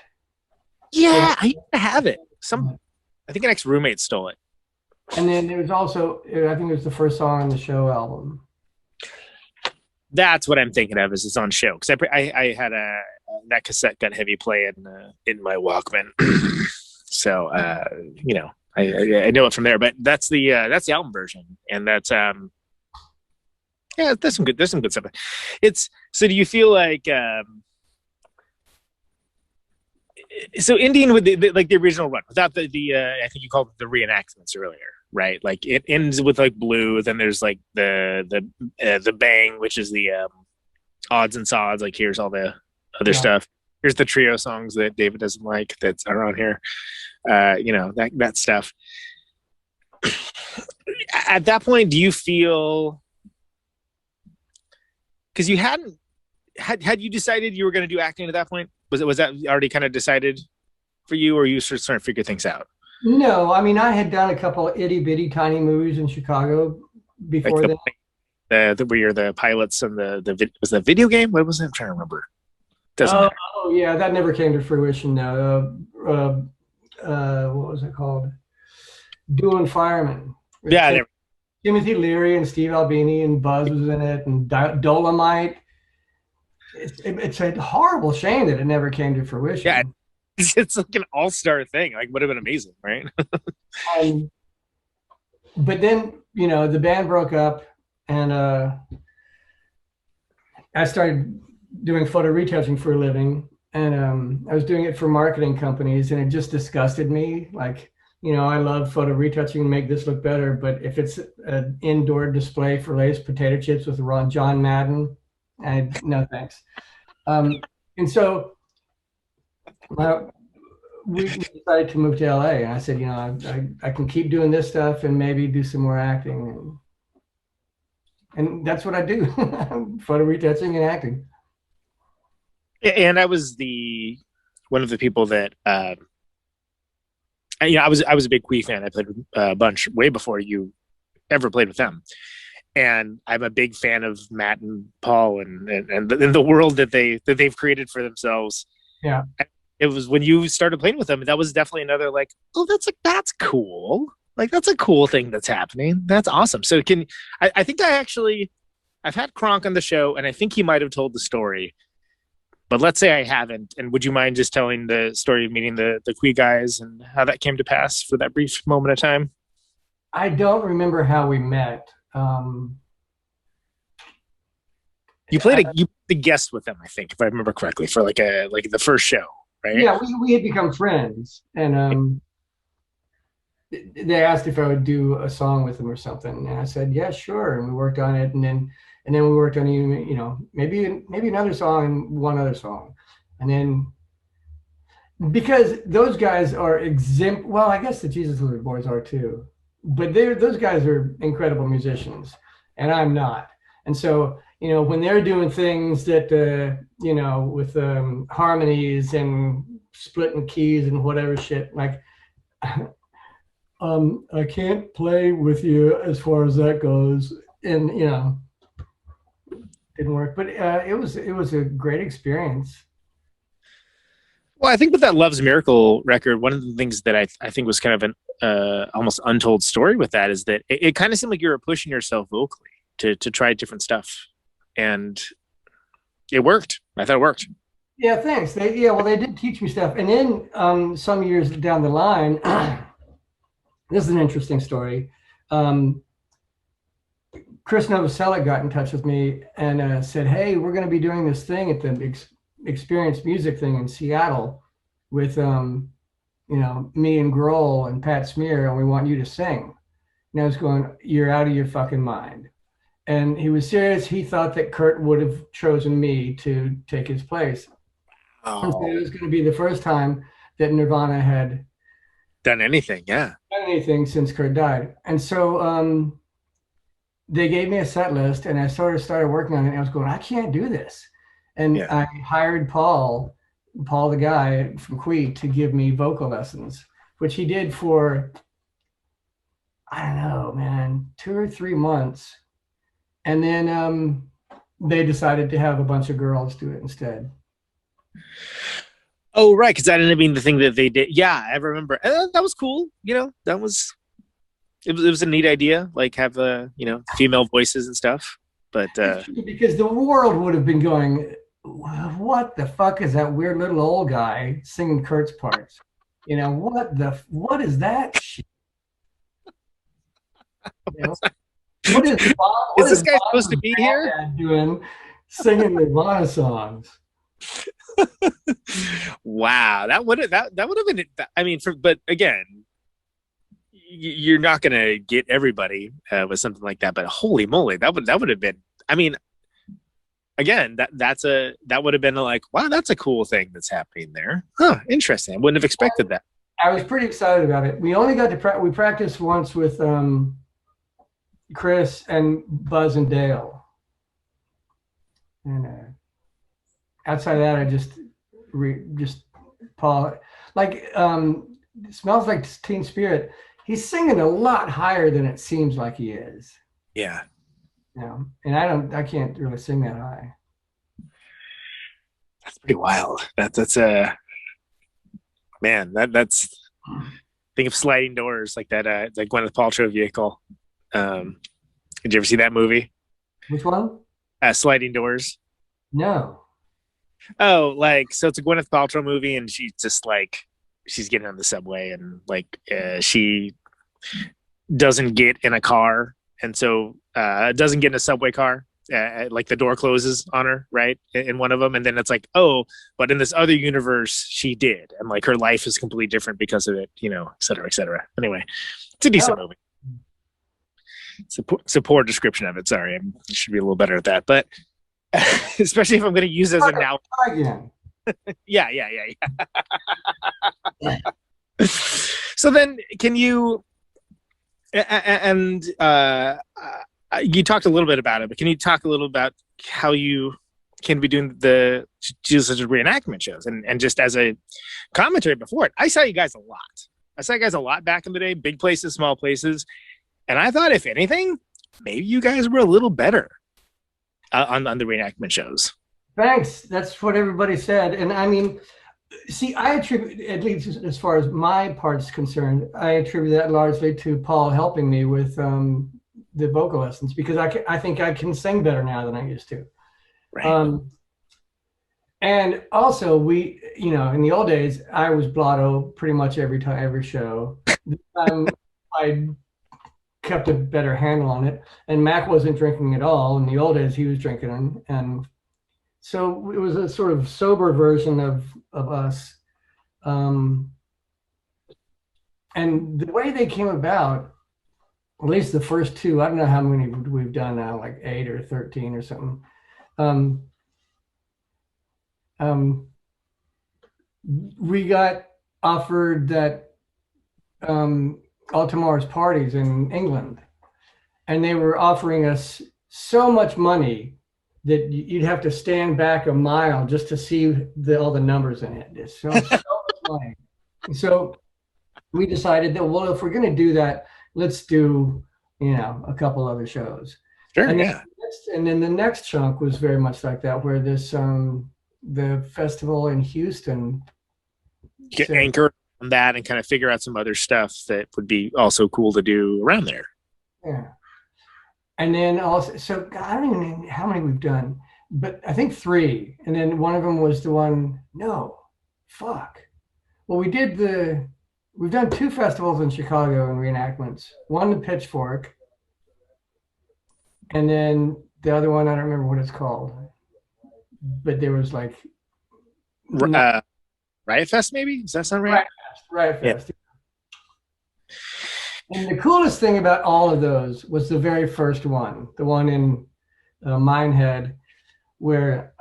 Yeah, I used to have it. I think an ex-roommate stole it. And then there was also, I think it was the first song on the Show album. That's what I'm thinking of. Is it's on Show? Because I had that cassette got heavy play in my Walkman. So I know it from there. But that's the album version, and that's there's some good stuff. So do you feel like so ending with the original run without the I think you called it the reenactments earlier, right? Like it ends with like Blue, then there's like the Bang, which is the odds and sods. Like here's all the other stuff. Here's the trio songs that David doesn't like that's around here. That stuff. At that point, do you feel? Because you had you decided you were going to do acting at that point? Was that already kind of decided for you, or you sort of trying to figure things out? No, I mean I had done a couple of itty bitty tiny movies in Chicago before that. Where you're the pilots and was the video game? What was it? I'm trying to remember. Doesn't matter. Oh yeah, that never came to fruition. No, what was it called? Dueling Firemen. Yeah. Timothy Leary and Steve Albini and Buzz was in it, and Dolomite. It's a horrible shame that it never came to fruition. Yeah, it's like an all-star thing. Like, would have been amazing, right? But then, the band broke up, and I started doing photo retouching for a living, and I was doing it for marketing companies, and it just disgusted me. Like, I love photo retouching and make this look better, but if it's an indoor display for Lay's potato chips with John Madden, no thanks. And so we decided to move to LA, and I said, I can keep doing this stuff and maybe do some more acting, and that's what I do: photo retouching and acting. And I was one of the people that I was a big Quee fan. I played with a bunch way before you ever played with them. And I'm a big fan of Matt and Paul and the world that they've created for themselves. Yeah. It was when you started playing with them, that was definitely another like, oh, that's cool. Like that's a cool thing that's happening. That's awesome. So I think I've had Kronk on the show, and I think he might have told the story. But let's say I haven't, and would you mind just telling the story of meeting the Quee guys and how that came to pass for that brief moment of time? I don't remember how we met. You played the guest with them, I think, if I remember correctly, for like the first show, right? Yeah, we had become friends, and they asked if I would do a song with them or something, and I said, yeah, sure. And we worked on it, and then we worked on, you know, maybe another song and one other song, and then because those guys are exempt. Well, I guess the Jesus Lizard Boys are too, but those guys are incredible musicians, and I'm not. And so, you know, when they're doing things that, you know, with harmonies and splitting keys and whatever shit, like, I can't play with you as far as that goes. And, you know, didn't work. But it was a great experience. Well, I think with that Love's Miracle record, one of the things that I think was kind of an almost untold story with that is that it kind of seemed like you were pushing yourself vocally to try different stuff, and it worked. I thought it worked. Yeah, thanks. They did teach me stuff, and then some years down the line, this is an interesting story. Chris Novoselic got in touch with me and said, "Hey, we're going to be doing this thing at the Experience Music thing in Seattle with you know, me and Grohl and Pat Smear, and we want you to sing." And I was going, "You're out of your fucking mind." And he was serious. He thought that Kurt would have chosen me to take his place. Oh. And so it was going to be the first time that Nirvana had done anything since Kurt died. And so they gave me a set list, and I sort of started working on it. And I was going, I can't do this. And I hired Paul the guy from Queen, to give me vocal lessons, which he did for, I don't know, man, 2 or 3 months. And then they decided to have a bunch of girls do it instead. Oh, right, because that ended up being the thing that they did. Yeah, I remember. That was cool. You know, it was a neat idea, like have you know, female voices and stuff. But because the world would have been going, what the fuck is that weird little old guy singing Kurt's parts? You know, what is that shit? You know? What is this guy supposed to be here? Doing singing Nirvana songs. Wow, that would have been. I mean, but again, you're not going to get everybody with something like that. But holy moly, that would have been. I mean, again, that would have been like, wow, that's a cool thing that's happening there. Huh, interesting. I wouldn't have expected that. I was pretty excited about it. We only got to we practiced once with Chris and Buzz and Dale, and outside of that, I just Paul, like Smells Like Teen Spirit. He's singing a lot higher than it seems like he is. Yeah. Yeah, and I can't really sing that high. That's pretty wild. That's man. That's think of Sliding Doors, like that. Like Gwyneth Paltrow vehicle. Did you ever see that movie? Which one? Sliding Doors. No. Oh, like, so it's a Gwyneth Paltrow movie, and she's just like, she's getting on the subway, and like she doesn't get in a car, and so doesn't get in a subway car. Like the door closes on her, right, in one of them, and then it's like, oh, but in this other universe, she did, and like her life is completely different because of it, you know, et cetera, et cetera. Anyway, it's a decent movie. It's a poor description of it. Sorry, I should be a little better at that, but especially if I'm going to use it as a now. Yeah. So then, can you? And you talked a little bit about it, but can you talk a little about how you can be doing the Jesus reenactment shows and just as a commentary before it? I saw you guys a lot. I saw you guys a lot back in the day, big places, small places. And I thought, if anything, maybe you guys were a little better on the reenactment shows. Thanks. That's what everybody said. And I mean, see, I attribute, at least as far as my part's concerned, I attribute that largely to Paul helping me with the vocal lessons, because I think I can sing better now than I used to. Right. And also, we, you know, in the old days, I was blotto pretty much every show. This time, kept a better handle on it. And Mac wasn't drinking at all. In the old days, he was drinking, and so it was a sort of sober version of us. And the way they came about, at least the first two, I don't know how many we've done now, like 8 or 13 or something. We got offered that All Tomorrow's parties in England, and they were offering us so much money that you'd have to stand back a mile just to see all the numbers in it. It's so much money. So we decided that, well, if we're going to do that, let's do, a couple other shows. Sure, and yeah. Then the next chunk was very much like that, where this the festival in Houston. Get anchored on that and kind of figure out some other stuff that would be also cool to do around there. Yeah. And then also, so I don't even know how many we've done, but I think 3. And then one of them was the one, well, we've done 2 festivals in Chicago and reenactments. One, the Pitchfork. And then the other one, I don't remember what it's called, but there was like. Riot Fest, maybe? Does that sound right? Riot Fest. Yeah. And the coolest thing about all of those was the very first one, the one in Minehead, where,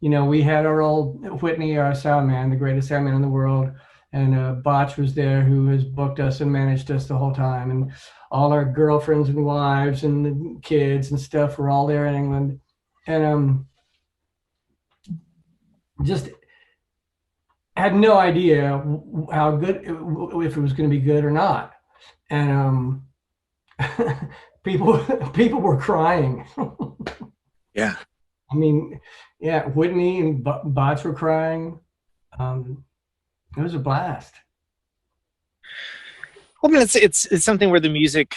we had our old Whitney, our sound man, the greatest sound man in the world, and Botch was there, who has booked us and managed us the whole time, and all our girlfriends and wives and the kids and stuff were all there in England, and just had no idea how good, if it was going to be good or not, and people were crying. Yeah, I mean, yeah, Whitney and Botch were crying. It was a blast. Well, I mean, it's something where the music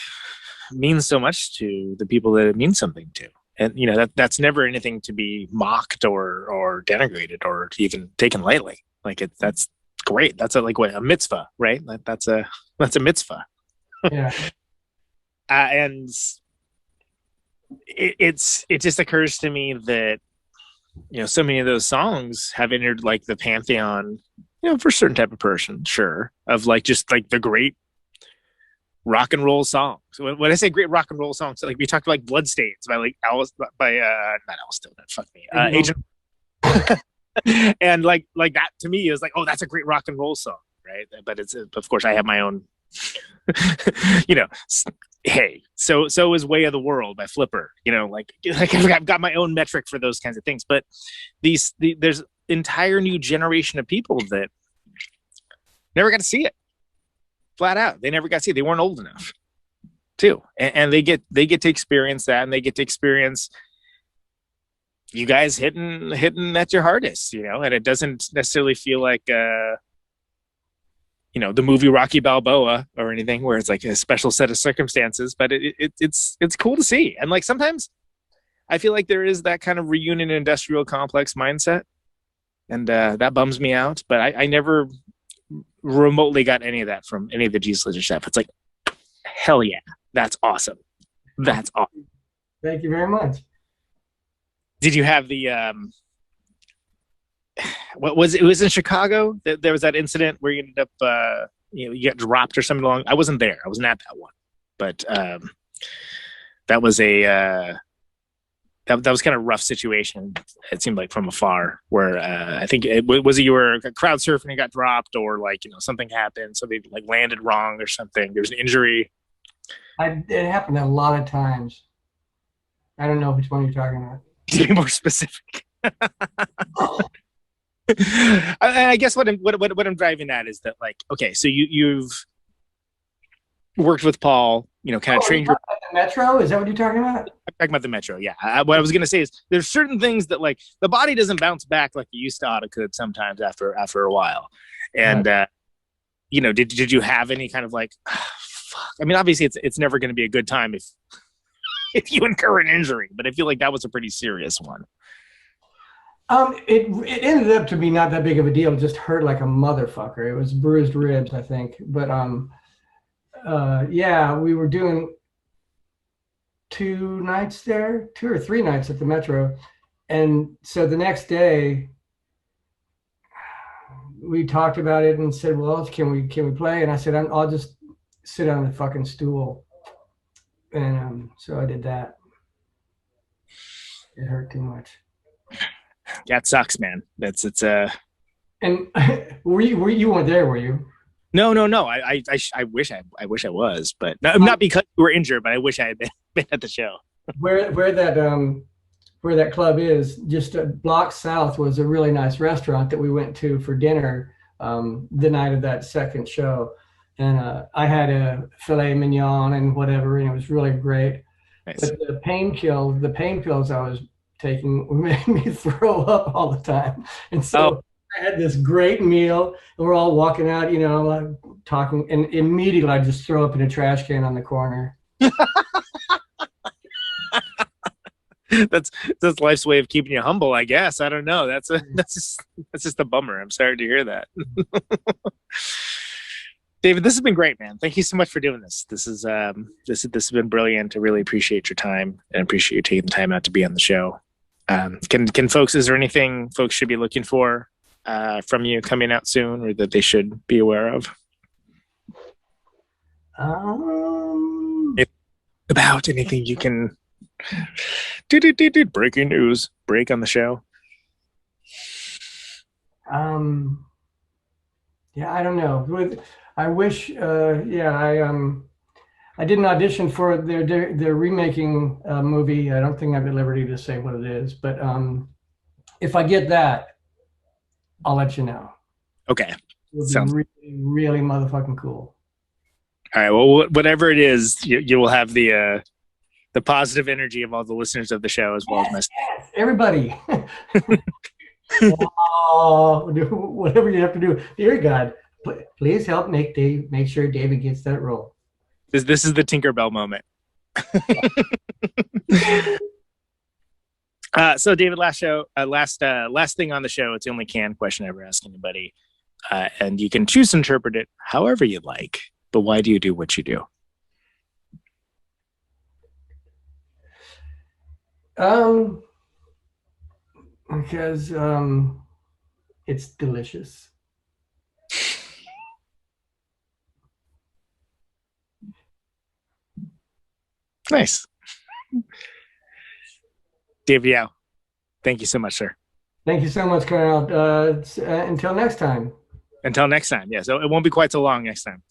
means so much to the people that it means something to, and that's never anything to be mocked or denigrated or even taken lightly. Like that's great. That's a mitzvah, right? That's a mitzvah. Yeah. And it just occurs to me that so many of those songs have entered like the pantheon, for a certain type of person, sure, of like just like the great rock and roll songs. When I say great rock and roll songs, like we talked about, like Bloodstains by like not Alice Dillon, fuck me, Agent. And like that to me is like, oh, that's a great rock and roll song, right? But it's, of course, I have my own, hey, so is Way of the World by Flipper, like I've got my own metric for those kinds of things. But there's entire new generation of people that never got to see it. Flat out, they never got to see it. They weren't old enough too, and they get to experience that, and they get to experience you guys hitting at your hardest, and it doesn't necessarily feel like the movie Rocky Balboa or anything where it's like a special set of circumstances, but it's cool to see. And like sometimes I feel like there is that kind of reunion industrial complex mindset, and that bums me out, but I never remotely got any of that from any of the G-Slitter stuff. It's like, hell yeah, that's awesome. That's awesome. Thank you very much. Did you have the what was it? It was in Chicago that there was that incident where you ended up you got dropped or something along. I wasn't there. I wasn't at that one, but that was a that was kind of a rough situation. It seemed like from afar, where I think you were crowd surfing and got dropped, or like something happened, somebody like landed wrong or something. There was an injury. It happened a lot of times. I don't know which one you're talking about. To be more specific. I guess what I'm driving at is that, like, okay, so you've worked with Paul, kind of trained your the Metro. Is that what you're talking about? I'm talking about the Metro. Yeah. What I was going to say is there's certain things that like the body doesn't bounce back like you used to could sometimes after a while. And, did you have any kind of like, fuck. I mean, obviously it's never going to be a good time if you incur an injury, but I feel like that was a pretty serious one. It ended up to be not that big of a deal. It just hurt like a motherfucker. It was bruised ribs, I think. But yeah, we were doing 2 nights there, 2 or 3 nights at the Metro. And so the next day we talked about it and said, well, can we play? And I said, I'll just sit on the fucking stool. And so I did that. It hurt too much. That sucks, man. It's And were you weren't there, were you? No. I wish I was, but not because you were injured, but I wish I had been at the show. Where that club is, just a block south, was a really nice restaurant that we went to for dinner the night of that second show. And I had a filet mignon and whatever, and it was really great. Nice. But the pain pills I was taking made me throw up all the time. And so I had this great meal, and we're all walking out, like, talking, and immediately I just throw up in a trash can on the corner. That's life's way of keeping you humble, I guess. I don't know. That's just a bummer. I'm sorry to hear that. David, this has been great, man. Thank you so much for doing this. This has been brilliant. I really appreciate your time and appreciate you taking the time out to be on the show. Can folks, is there anything folks should be looking for from you coming out soon, or that they should be aware of? About anything you can breaking news, break on the show. Yeah, I don't know. I wish. I did an audition for their remaking movie. I don't think I'm at liberty to say what it is, but if I get that, I'll let you know. Okay. Sounds really, really motherfucking cool. All right. Well, whatever it is, you will have the positive energy of all the listeners of the show, as well as myself. Yes, everybody. Oh, whatever you have to do. Dear God, please help make sure David gets that role. This is the Tinkerbell moment. So, David, last thing on the show. It's the only canned question I ever ask anybody, and you can choose to interpret it however you like. But why do you do what you do? Because it's delicious. Nice. David Yow, thank you so much, sir. Thank you so much, Conan. Until next time. Until next time. Yeah, so it won't be quite so long next time.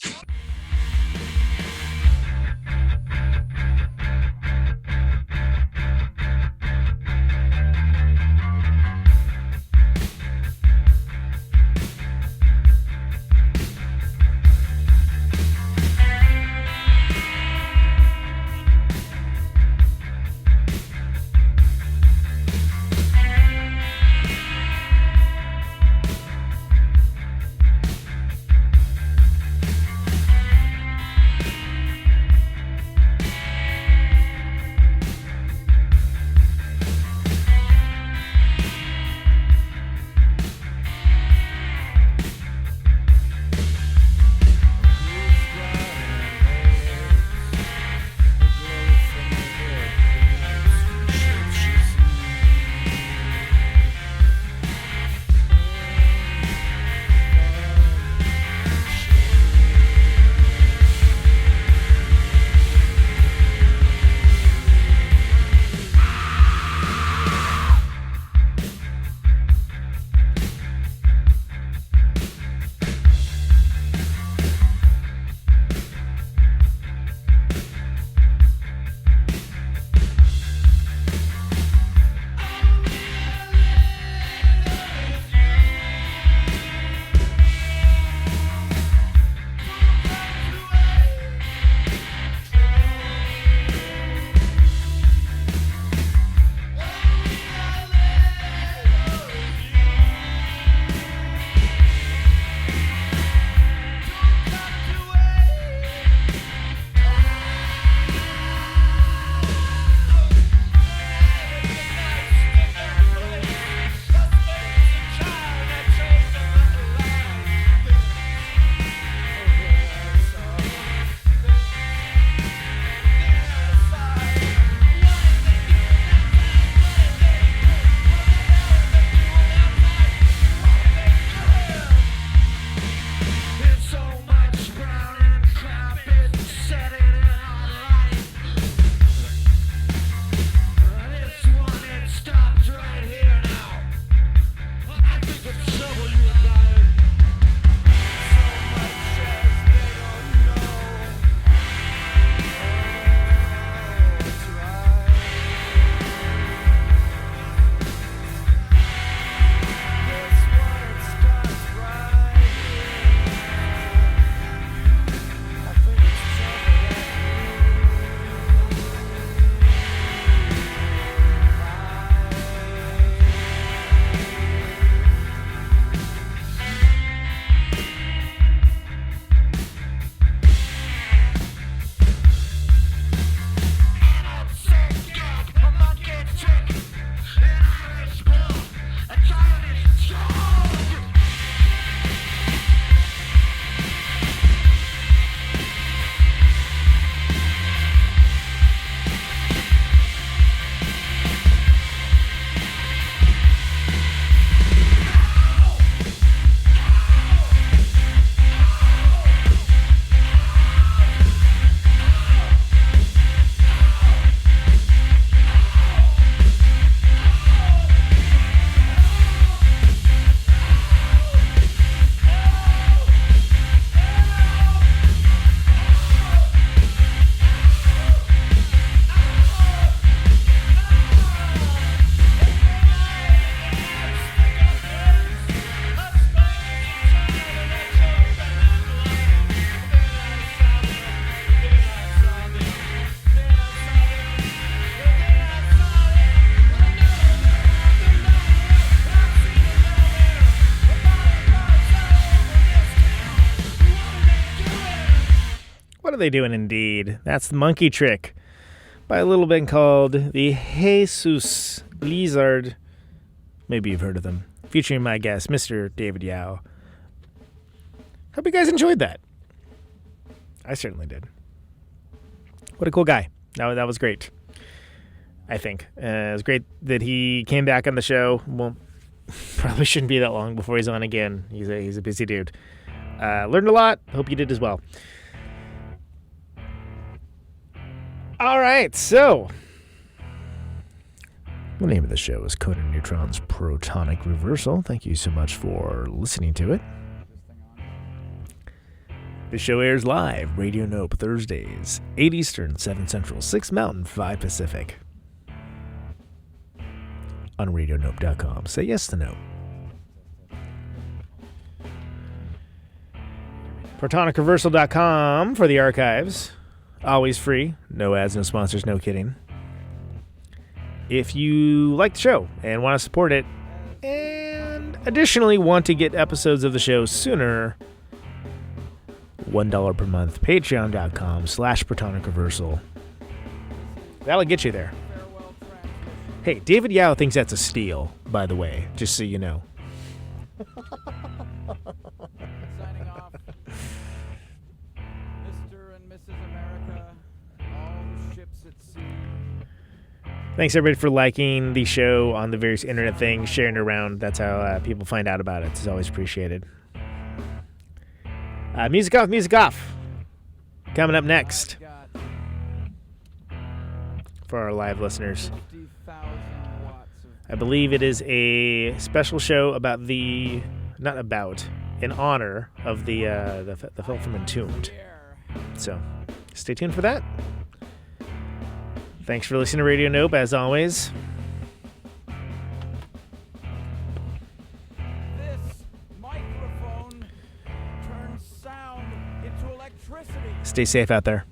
are they doing indeed? That's the Monkey Trick by a little band called the Jesus Lizard. Maybe you've heard of them. Featuring my guest, Mr. David Yow. Hope you guys enjoyed that. I certainly did. What a cool guy. That was great. I think. It was great that he came back on the show. Well, probably shouldn't be that long before he's on again. He's a busy dude. Learned a lot. Hope you did as well. All right, so the name of the show is Conan Neutron's Protonic Reversal. Thank you so much for listening to it. The show airs live, Radio Nope, Thursdays, 8 Eastern, 7 Central, 6 Mountain, 5 Pacific. On RadioNope.com. Say yes to Nope. ProtonicReversal.com for the archives. Always free. No ads, no sponsors, no kidding. If you like the show and want to support it, and additionally want to get episodes of the show sooner, $1 per month, patreon.com/ProtonicReversal. That'll get you there. Hey, David Yow thinks that's a steal, by the way, just so you know. Signing off. Mr. and Mrs. America, all ships at sea. Thanks, everybody, for liking the show on the various internet things, sharing it around. That's how people find out about it. It's always appreciated. Music off. Coming up next for our live listeners. I believe it is a special show about in honor of the film from Entombed. So stay tuned for that. Thanks for listening to Radio Nope, as always. Stay safe out there.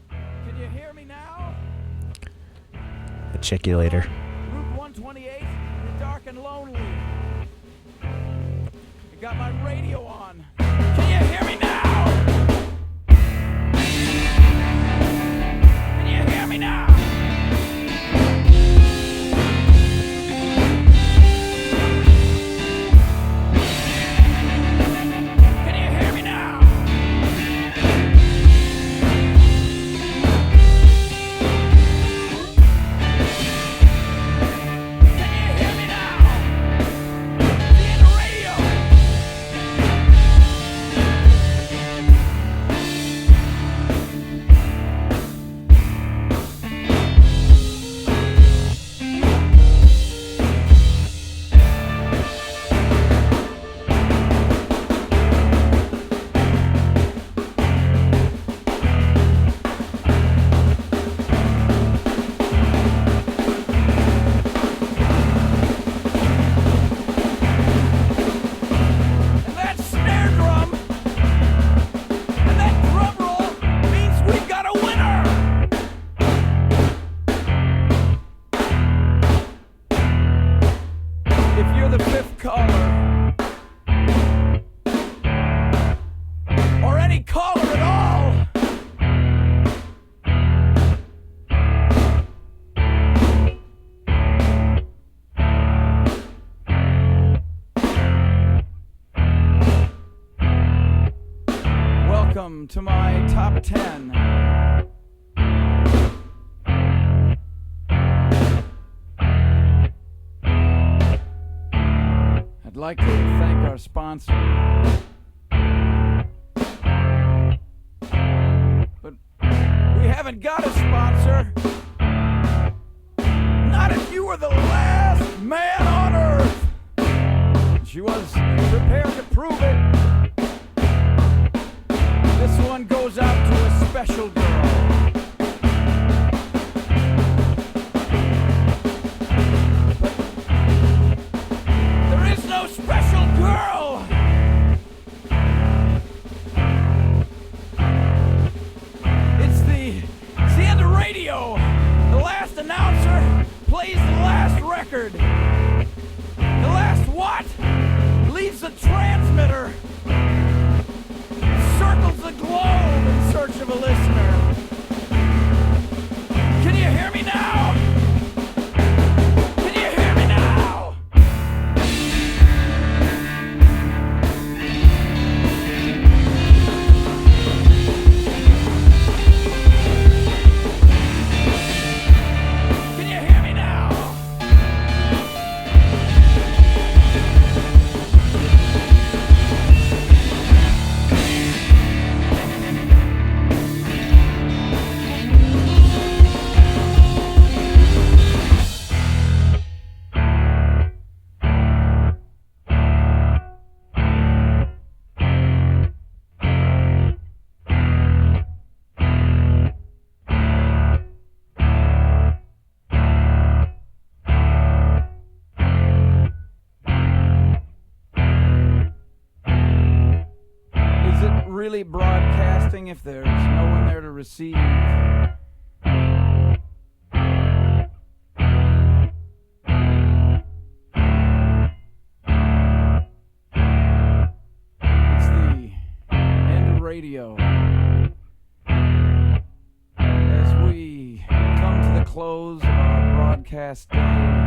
Can you hear me now? I'll check you later. Route 128, you're dark and lonely. I got my radio on. Can you hear me now? Can you hear me now? Welcome to my top 10. I'd like to thank our sponsor. But we haven't got a sponsor. Not if you were the last man on Earth. She was prepared to prove it. This one goes out to a special girl. But there is no special girl. It's the end of radio. The last announcer plays the last record. The last what? Leaves the transmitter. Circle the globe in search of a listener. Can you hear me now? Can you hear me now? Can you hear me now? Is it really broadcasting if there's no one there to receive? It's the end of radio. As we come to the close of our broadcast day,